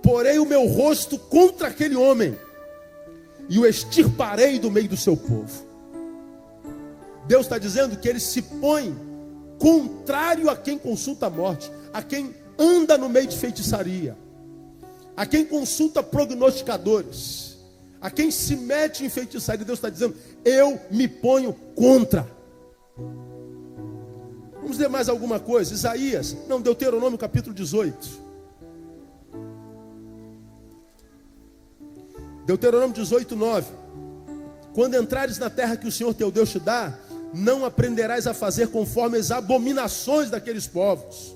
porei o meu rosto contra aquele homem e o extirparei do meio do seu povo. Deus está dizendo que ele se põe contrário a quem consulta a morte, a quem anda no meio de feitiçaria, a quem consulta prognosticadores, a quem se mete em feitiçaria. Deus está dizendo, eu me ponho contra. Vamos ler mais alguma coisa. Deuteronômio capítulo 18. Deuteronômio 18, 9. Quando entrares na terra que o Senhor teu Deus te dá, não aprenderás a fazer conforme as abominações daqueles povos.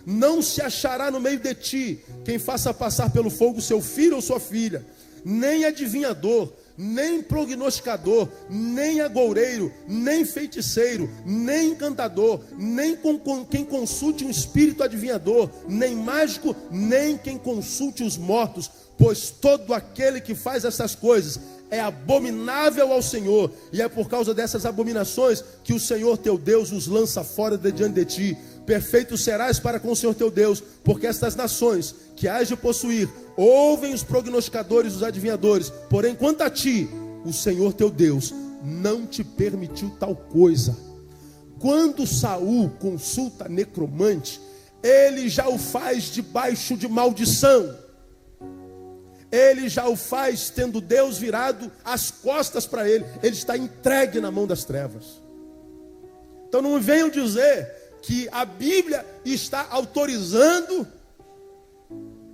Não se achará no meio de ti quem faça passar pelo fogo seu filho ou sua filha, nem adivinhador, nem prognosticador, nem agoureiro, nem feiticeiro, nem encantador, nem quem consulte um espírito adivinhador, nem mágico, nem quem consulte os mortos, pois todo aquele que faz essas coisas é abominável ao Senhor, e é por causa dessas abominações que o Senhor teu Deus os lança fora de diante de ti. perfeito serás para com o Senhor teu Deus, porque estas nações que hás de possuir, ouvem os prognosticadores, os adivinhadores, porém quanto a ti, o Senhor teu Deus não te permitiu tal coisa. Quando Saul consulta necromante, ele já o faz debaixo de maldição. Ele já o faz tendo Deus virado as costas para ele. Ele está entregue na mão das trevas. Então não venham dizer que a Bíblia está autorizando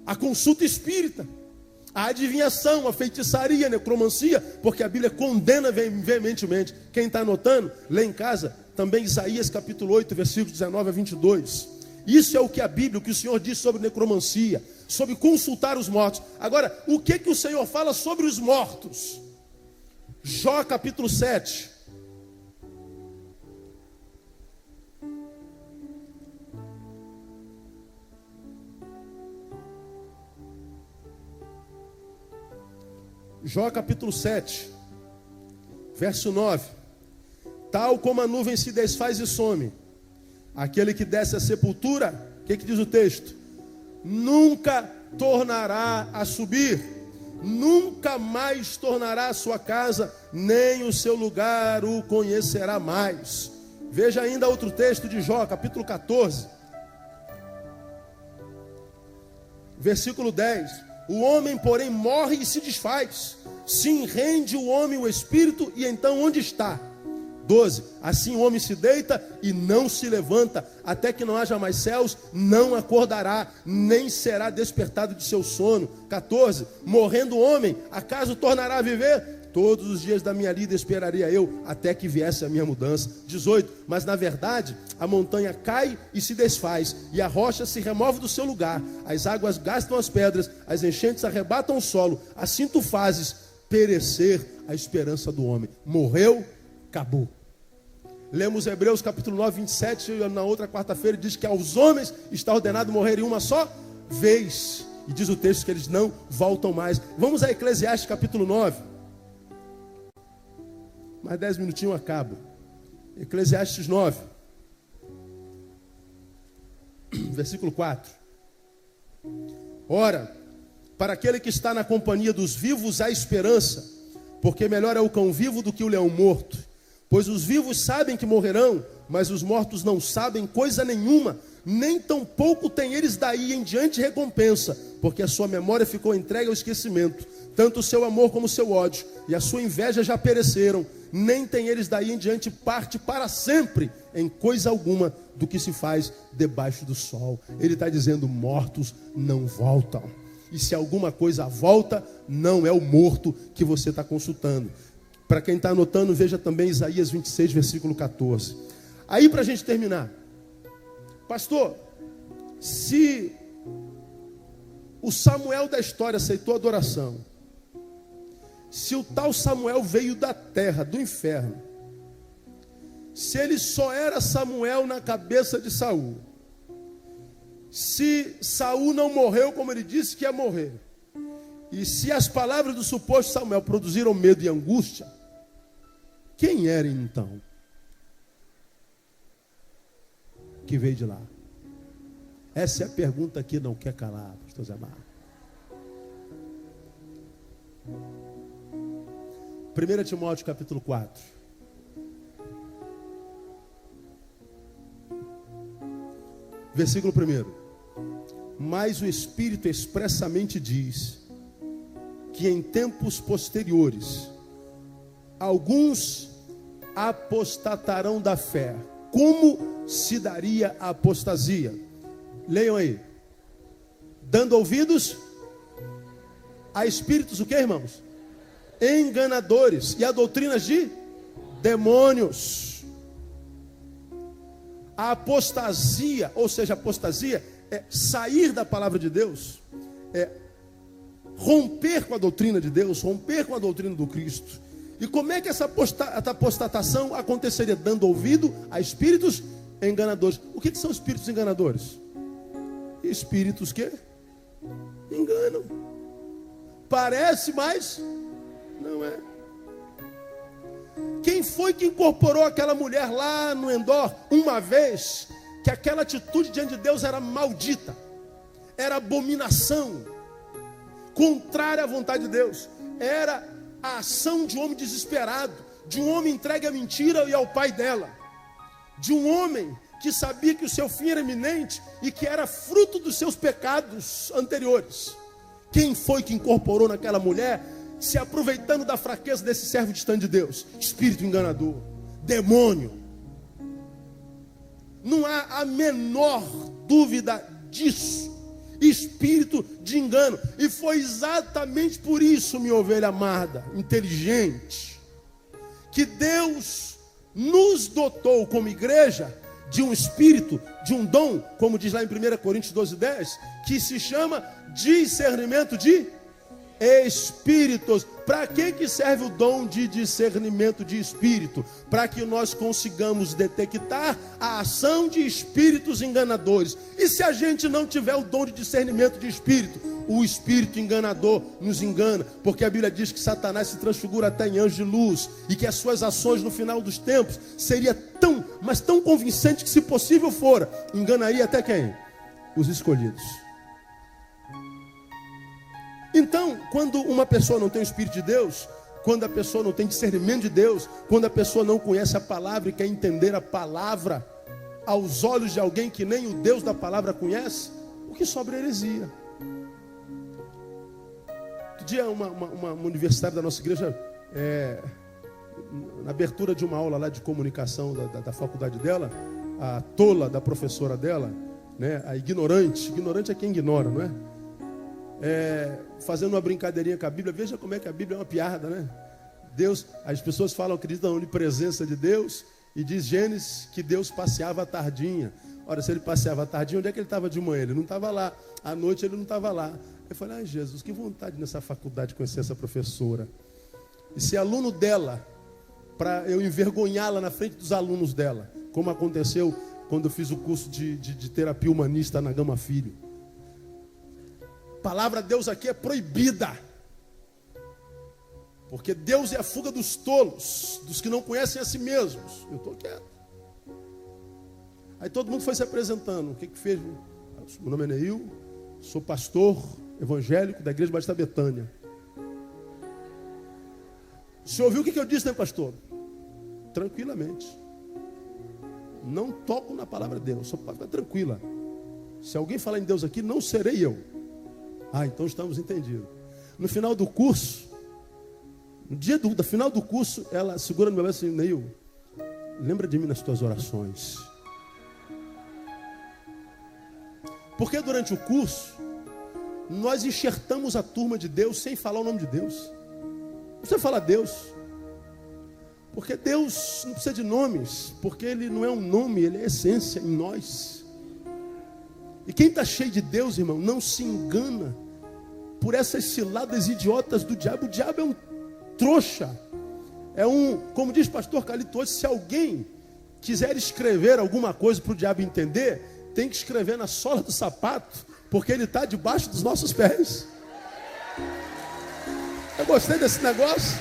a consulta espírita, a adivinhação, a feitiçaria, a necromancia, porque a Bíblia condena veementemente. Quem está anotando, lê em casa, também Isaías capítulo 8, versículos 19 a 22. Isso é o que a Bíblia, o que o Senhor diz sobre necromancia, sobre consultar os mortos. Agora, o que o Senhor fala sobre os mortos? Jó capítulo 7. Jó capítulo 7, verso 9. Tal como a nuvem se desfaz e some, aquele que desce à sepultura, o que diz o texto? Nunca tornará a subir, nunca mais tornará a sua casa, nem o seu lugar o conhecerá mais. Veja ainda outro texto de Jó, capítulo 14, versículo 10. O homem, porém, morre e se desfaz. Se rende o homem o espírito, e então onde está? 12. Assim o homem se deita e não se levanta, até que não haja mais céus, não acordará, nem será despertado de seu sono. 14. Morrendo o homem, acaso tornará a viver? Todos os dias da minha vida esperaria eu, até que viesse a minha mudança. 18. Mas na verdade, a montanha cai e se desfaz, e a rocha se remove do seu lugar. As águas gastam as pedras, as enchentes arrebatam o solo. Assim tu fazes perecer a esperança do homem. Morreu, acabou. Lemos Hebreus capítulo 9, 27, e na outra quarta-feira diz que aos homens está ordenado morrer em uma só vez. E diz o texto que eles não voltam mais. Vamos a Eclesiastes capítulo 9. Mais 10 minutinhos eu acabo. Eclesiastes 9, versículo 4. Ora, para aquele que está na companhia dos vivos há esperança, porque melhor é o cão vivo do que o leão morto. Pois os vivos sabem que morrerão, mas os mortos não sabem coisa nenhuma, nem tampouco têm eles daí em diante recompensa, porque a sua memória ficou entregue ao esquecimento. Tanto o seu amor como o seu ódio e a sua inveja já pereceram, nem tem eles daí em diante parte para sempre em coisa alguma do que se faz debaixo do sol. Ele está dizendo, mortos não voltam. E se alguma coisa volta, não é o morto que você está consultando. Para quem está anotando, veja também Isaías 26, versículo 14. Aí para a gente terminar. Pastor, se o Samuel da história aceitou a adoração, se o tal Samuel veio da terra, do inferno, se ele só era Samuel na cabeça de Saul, se Saul não morreu como ele disse que ia morrer, e se as palavras do suposto Samuel produziram medo e angústia, quem era então que veio de lá? Essa é a pergunta que não quer calar, pastor Zé Mar. 1 Timóteo capítulo 4. Versículo 1. Mas o Espírito expressamente diz que em tempos posteriores alguns apostatarão da fé. Como se daria a apostasia? Leiam aí. Dando ouvidos a espíritos, o que, irmãos? Enganadores, e a doutrinas de demônios. A apostasia, ou seja, apostasia é sair da palavra de Deus, é romper com a doutrina de Deus, romper com a doutrina do Cristo. E como é que essa apostatação aconteceria? Dando ouvido a espíritos enganadores. O que são espíritos enganadores? Espíritos que enganam. Parece, mas não é. Quem foi que incorporou aquela mulher lá no Endor? Uma vez que aquela atitude diante de Deus era maldita, era abominação, contrária à vontade de Deus. Era a ação de um homem desesperado, de um homem entregue à mentira e ao pai dela, de um homem que sabia que o seu fim era iminente e que era fruto dos seus pecados anteriores. Quem foi que incorporou naquela mulher, se aproveitando da fraqueza desse servo distante de Deus? Espírito enganador, demônio. Não há a menor dúvida disso. Espírito de engano. E foi exatamente por isso, minha ovelha amada, inteligente, que Deus nos dotou como igreja de um espírito, de um dom, como diz lá em 1 Coríntios 12:10, que se chama discernimento de espíritos. Para que serve o dom de discernimento de espírito? Para que nós consigamos detectar a ação de espíritos enganadores. E se a gente não tiver o dom de discernimento de espírito, o espírito enganador nos engana, porque a Bíblia diz que Satanás se transfigura até em anjo de luz, e que as suas ações no final dos tempos seria tão, mas tão convincente que, se possível fora, enganaria até quem? Os escolhidos. Então, quando uma pessoa não tem o Espírito de Deus, quando a pessoa não tem discernimento de Deus, quando a pessoa não conhece a palavra e quer entender a palavra aos olhos de alguém que nem o Deus da palavra conhece, o que sobra é heresia. Outro dia, uma universitária da nossa igreja, na abertura de uma aula lá de comunicação da faculdade dela, a tola da professora dela, né, a ignorante é quem ignora, não é? Fazendo uma brincadeirinha com a Bíblia. Veja como é que a Bíblia é uma piada, né? Deus, as pessoas falam, acreditam na onipresença de Deus, e diz Gênesis que Deus passeava à tardinha. Ora, se ele passeava à tardinha, onde é que ele estava de manhã? Ele não estava lá. À noite ele não estava lá. Eu falei, ai Jesus, que vontade nessa faculdade de conhecer essa professora. E ser aluno dela, para eu envergonhá-la na frente dos alunos dela, como aconteceu quando eu fiz o curso de terapia humanista na Gama Filho. A palavra de Deus aqui é proibida, porque Deus é a fuga dos tolos, dos que não conhecem a si mesmos. Eu estou quieto. Aí todo mundo foi se apresentando. O que fez? Meu nome é Neil, sou pastor evangélico da Igreja Batista Betânia. O senhor ouviu o que eu disse, né, pastor? Tranquilamente. Não toco na palavra de Deus, só para ficar tranquila. Se alguém falar em Deus aqui, não serei eu. Ah, então estamos entendidos. No final do curso, no dia do final do curso, ela segura no meu braço e diz, Neil, lembra de mim nas tuas orações. Porque durante o curso, nós enxertamos a turma de Deus sem falar o nome de Deus. Você fala Deus. Porque Deus não precisa de nomes, porque Ele não é um nome, Ele é essência em nós. E quem está cheio de Deus, irmão, não se engana por essas ciladas idiotas do diabo. O diabo é um trouxa. É um, como diz pastor Calito hoje, se alguém quiser escrever alguma coisa para o diabo entender, tem que escrever na sola do sapato, porque ele está debaixo dos nossos pés. Eu gostei desse negócio.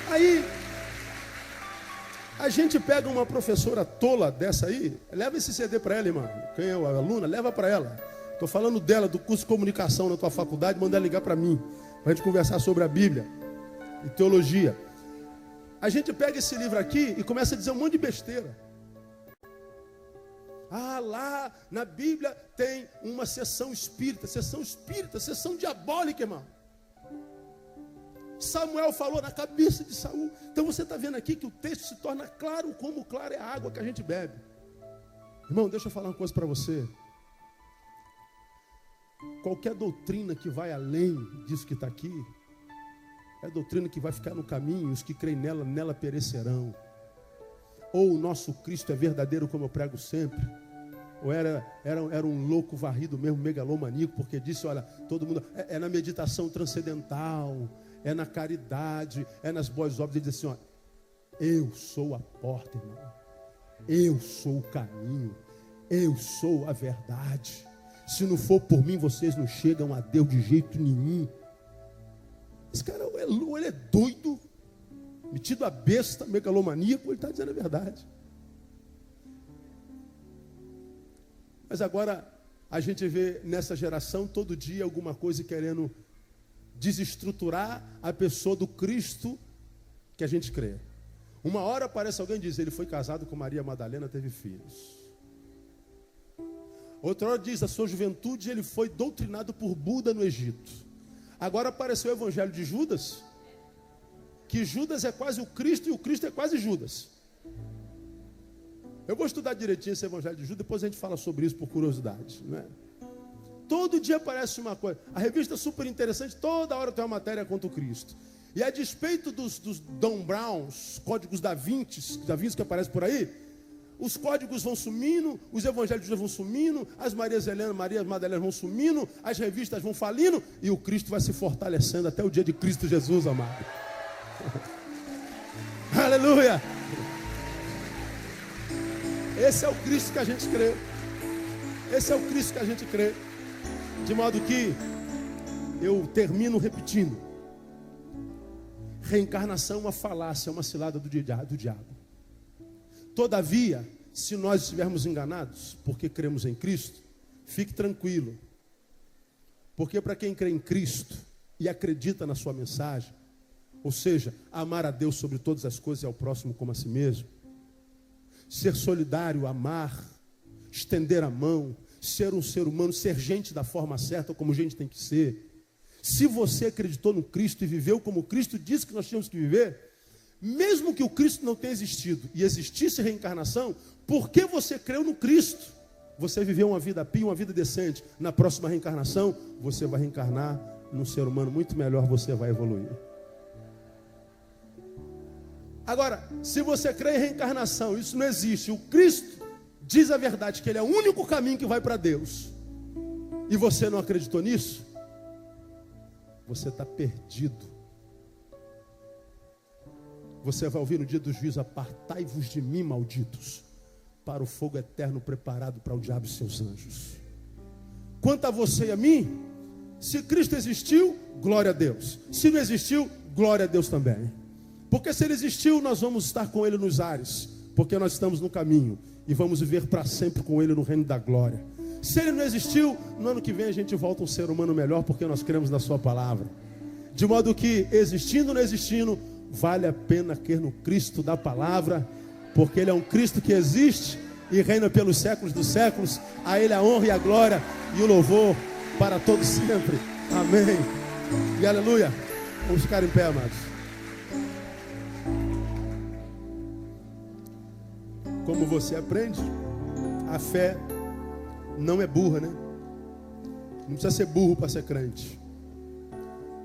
Aí a gente pega uma professora tola dessa aí, leva esse CD para ela, irmão. Quem é a aluna, leva para ela. Estou falando dela, do curso de comunicação na tua faculdade, manda ela ligar para mim, para a gente conversar sobre a Bíblia e teologia. A gente pega esse livro aqui e começa a dizer um monte de besteira. Ah, lá na Bíblia tem uma sessão espírita, sessão diabólica, irmão. Samuel falou na cabeça de Saul. Então você está vendo aqui que o texto se torna claro, como claro é a água que a gente bebe. Irmão, deixa eu falar uma coisa para você. Qualquer doutrina que vai além disso que está aqui, é doutrina que vai ficar no caminho, e os que creem nela perecerão. Ou o nosso Cristo é verdadeiro, como eu prego sempre, ou era um louco varrido mesmo, megalomaníaco, porque disse, olha, todo mundo, é na meditação transcendental, é na caridade, é nas boas obras. Ele diz assim, ó, eu sou a porta, irmão, eu sou o caminho, eu sou a verdade. Se não for por mim, vocês não chegam a Deus de jeito nenhum. Esse cara, ou ele é doido, metido a besta, megalomaníaco, ele está dizendo a verdade. Mas agora a gente vê nessa geração todo dia alguma coisa querendo desestruturar a pessoa do Cristo que a gente crê. Uma hora aparece alguém e diz, ele foi casado com Maria Madalena, teve filhos. Outra hora diz, a sua juventude ele foi doutrinado por Buda no Egito. Agora apareceu o evangelho de Judas, que Judas é quase o Cristo e o Cristo é quase Judas. Eu vou estudar direitinho esse evangelho de Judas, depois a gente fala sobre isso por curiosidade, não é? Todo dia aparece uma coisa. A revista é super interessante, toda hora tem uma matéria contra o Cristo. E a despeito dos Dan Browns, códigos da Vinci que aparecem por aí, os códigos vão sumindo, os evangelhos de Jesus vão sumindo, as Marias Madalena vão sumindo, as revistas vão falindo, e o Cristo vai se fortalecendo até o dia de Cristo Jesus, amado. Aleluia! Esse é o Cristo que a gente crê. Esse é o Cristo que a gente crê. De modo que eu termino repetindo. Reencarnação é uma falácia, é uma cilada do diabo. Todavia, se nós estivermos enganados, porque cremos em Cristo, fique tranquilo. Porque para quem crê em Cristo e acredita na sua mensagem, ou seja, amar a Deus sobre todas as coisas e ao próximo como a si mesmo, ser solidário, amar, estender a mão, ser um ser humano, ser gente da forma certa, como gente tem que ser. Se você acreditou no Cristo e viveu como Cristo disse que nós tínhamos que viver, mesmo que o Cristo não tenha existido e existisse reencarnação, porque você creu no Cristo, você viveu uma vida pia, uma vida decente. Na próxima reencarnação, você vai reencarnar num ser humano muito melhor, você vai evoluir. Agora, se você crê em reencarnação, isso não existe. O Cristo diz a verdade, que Ele é o único caminho que vai para Deus, e você não acreditou nisso, você está perdido. Você vai ouvir no dia do juízo: apartai-vos de mim, malditos, para o fogo eterno preparado para o diabo e seus anjos. Quanto a você e a mim, se Cristo existiu, glória a Deus. Se não existiu, glória a Deus também. Porque se Ele existiu, nós vamos estar com Ele nos ares, porque nós estamos no caminho e vamos viver para sempre com Ele no reino da glória. Se Ele não existiu, no ano que vem a gente volta um ser humano melhor, porque nós cremos na Sua palavra. De modo que, existindo ou não existindo, vale a pena crer no Cristo da palavra, porque Ele é um Cristo que existe e reina pelos séculos dos séculos. A Ele a honra e a glória e o louvor para todos sempre. Amém e aleluia. Vamos ficar em pé, amados. Como você aprende, a fé não é burra, né? Não precisa ser burro para ser crente.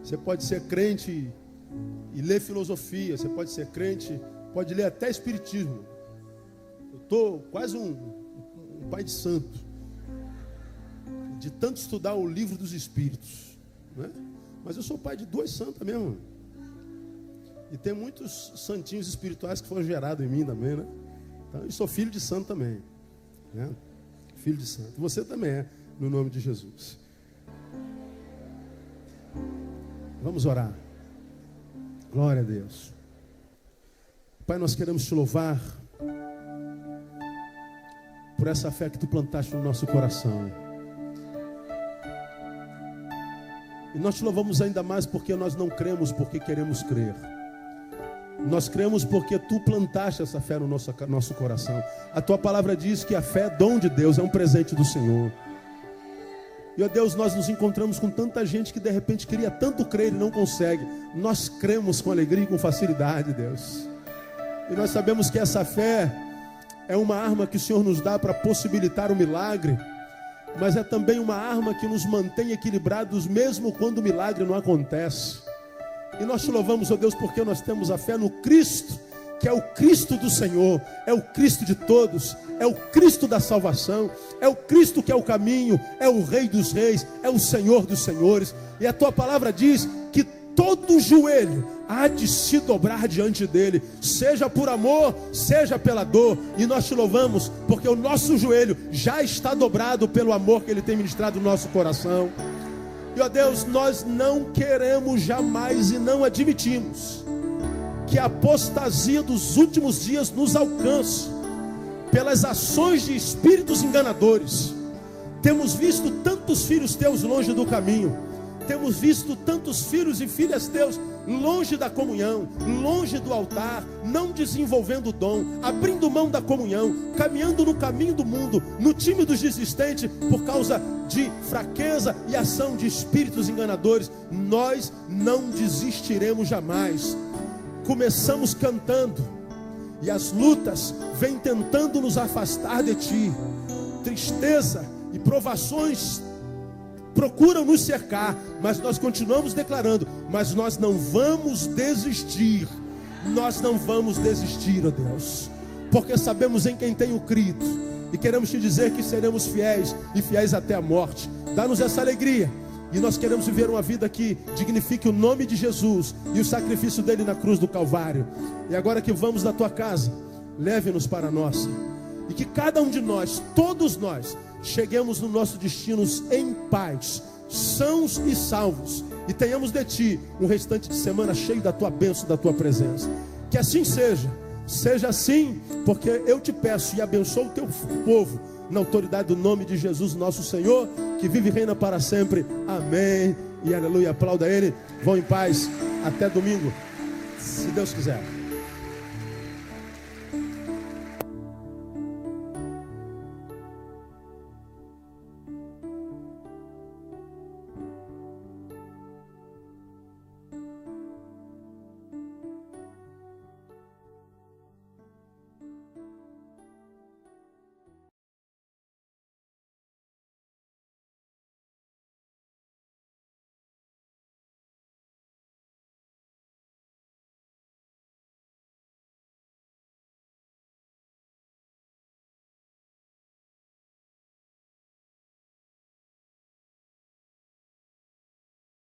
Você pode ser crente e ler filosofia. Você pode ser crente, pode ler até espiritismo. Eu estou quase um pai de santo, de tanto estudar o livro dos espíritos, né? Mas eu sou pai de 2 santos mesmo. E tem muitos santinhos espirituais que foram gerados em mim também, né? Então, eu sou filho de santo também, né? Filho de santo. Você também é, no nome de Jesus. Vamos orar. Glória a Deus. Pai, nós queremos te louvar por essa fé que tu plantaste no nosso coração. E nós te louvamos ainda mais porque nós não cremos porque queremos crer. Nós cremos porque tu plantaste essa fé no nosso coração. A tua palavra diz que a fé é dom de Deus, é um presente do Senhor. E, ó Deus, nós nos encontramos com tanta gente que de repente queria tanto crer e não consegue. Nós cremos com alegria e com facilidade, Deus. E nós sabemos que essa fé é uma arma que o Senhor nos dá para possibilitar o milagre, mas é também uma arma que nos mantém equilibrados mesmo quando o milagre não acontece. E nós te louvamos, ó Deus, porque nós temos a fé no Cristo, que é o Cristo do Senhor, é o Cristo de todos, é o Cristo da salvação, é o Cristo que é o caminho, é o Rei dos reis, é o Senhor dos senhores. E a tua palavra diz que todo joelho há de se dobrar diante dele, seja por amor, seja pela dor. E nós te louvamos porque o nosso joelho já está dobrado pelo amor que ele tem ministrado no nosso coração. E, ó Deus, nós não queremos jamais e não admitimos que a apostasia dos últimos dias nos alcance pelas ações de espíritos enganadores. Temos visto tantos filhos teus longe do caminho. Temos visto tantos filhos e filhas teus longe da comunhão, longe do altar, não desenvolvendo o dom, abrindo mão da comunhão, caminhando no caminho do mundo, no time dos desistentes, por causa de fraqueza e ação de espíritos enganadores. Nós não desistiremos jamais. Começamos cantando, e as lutas vêm tentando nos afastar de ti. Tristeza e provações procuram nos cercar, mas nós continuamos declarando, mas nós não vamos desistir. Nós não vamos desistir, ó Deus, porque sabemos em quem tenho crido, e queremos te dizer que seremos fiéis, e fiéis até a morte. Dá-nos essa alegria, e nós queremos viver uma vida que dignifique o nome de Jesus, e o sacrifício dele na cruz do Calvário. E agora que vamos da tua casa, leve-nos para a nossa, e que cada um de nós, todos nós, cheguemos no nosso destino em paz, sãos e salvos, e tenhamos de ti um restante de semana cheio da tua bênção, da tua presença. Que assim seja, seja assim, porque eu te peço e abençoo o teu povo, na autoridade do nome de Jesus, nosso Senhor, que vive e reina para sempre. Amém e aleluia. Aplauda ele. Vão em paz, até domingo, se Deus quiser.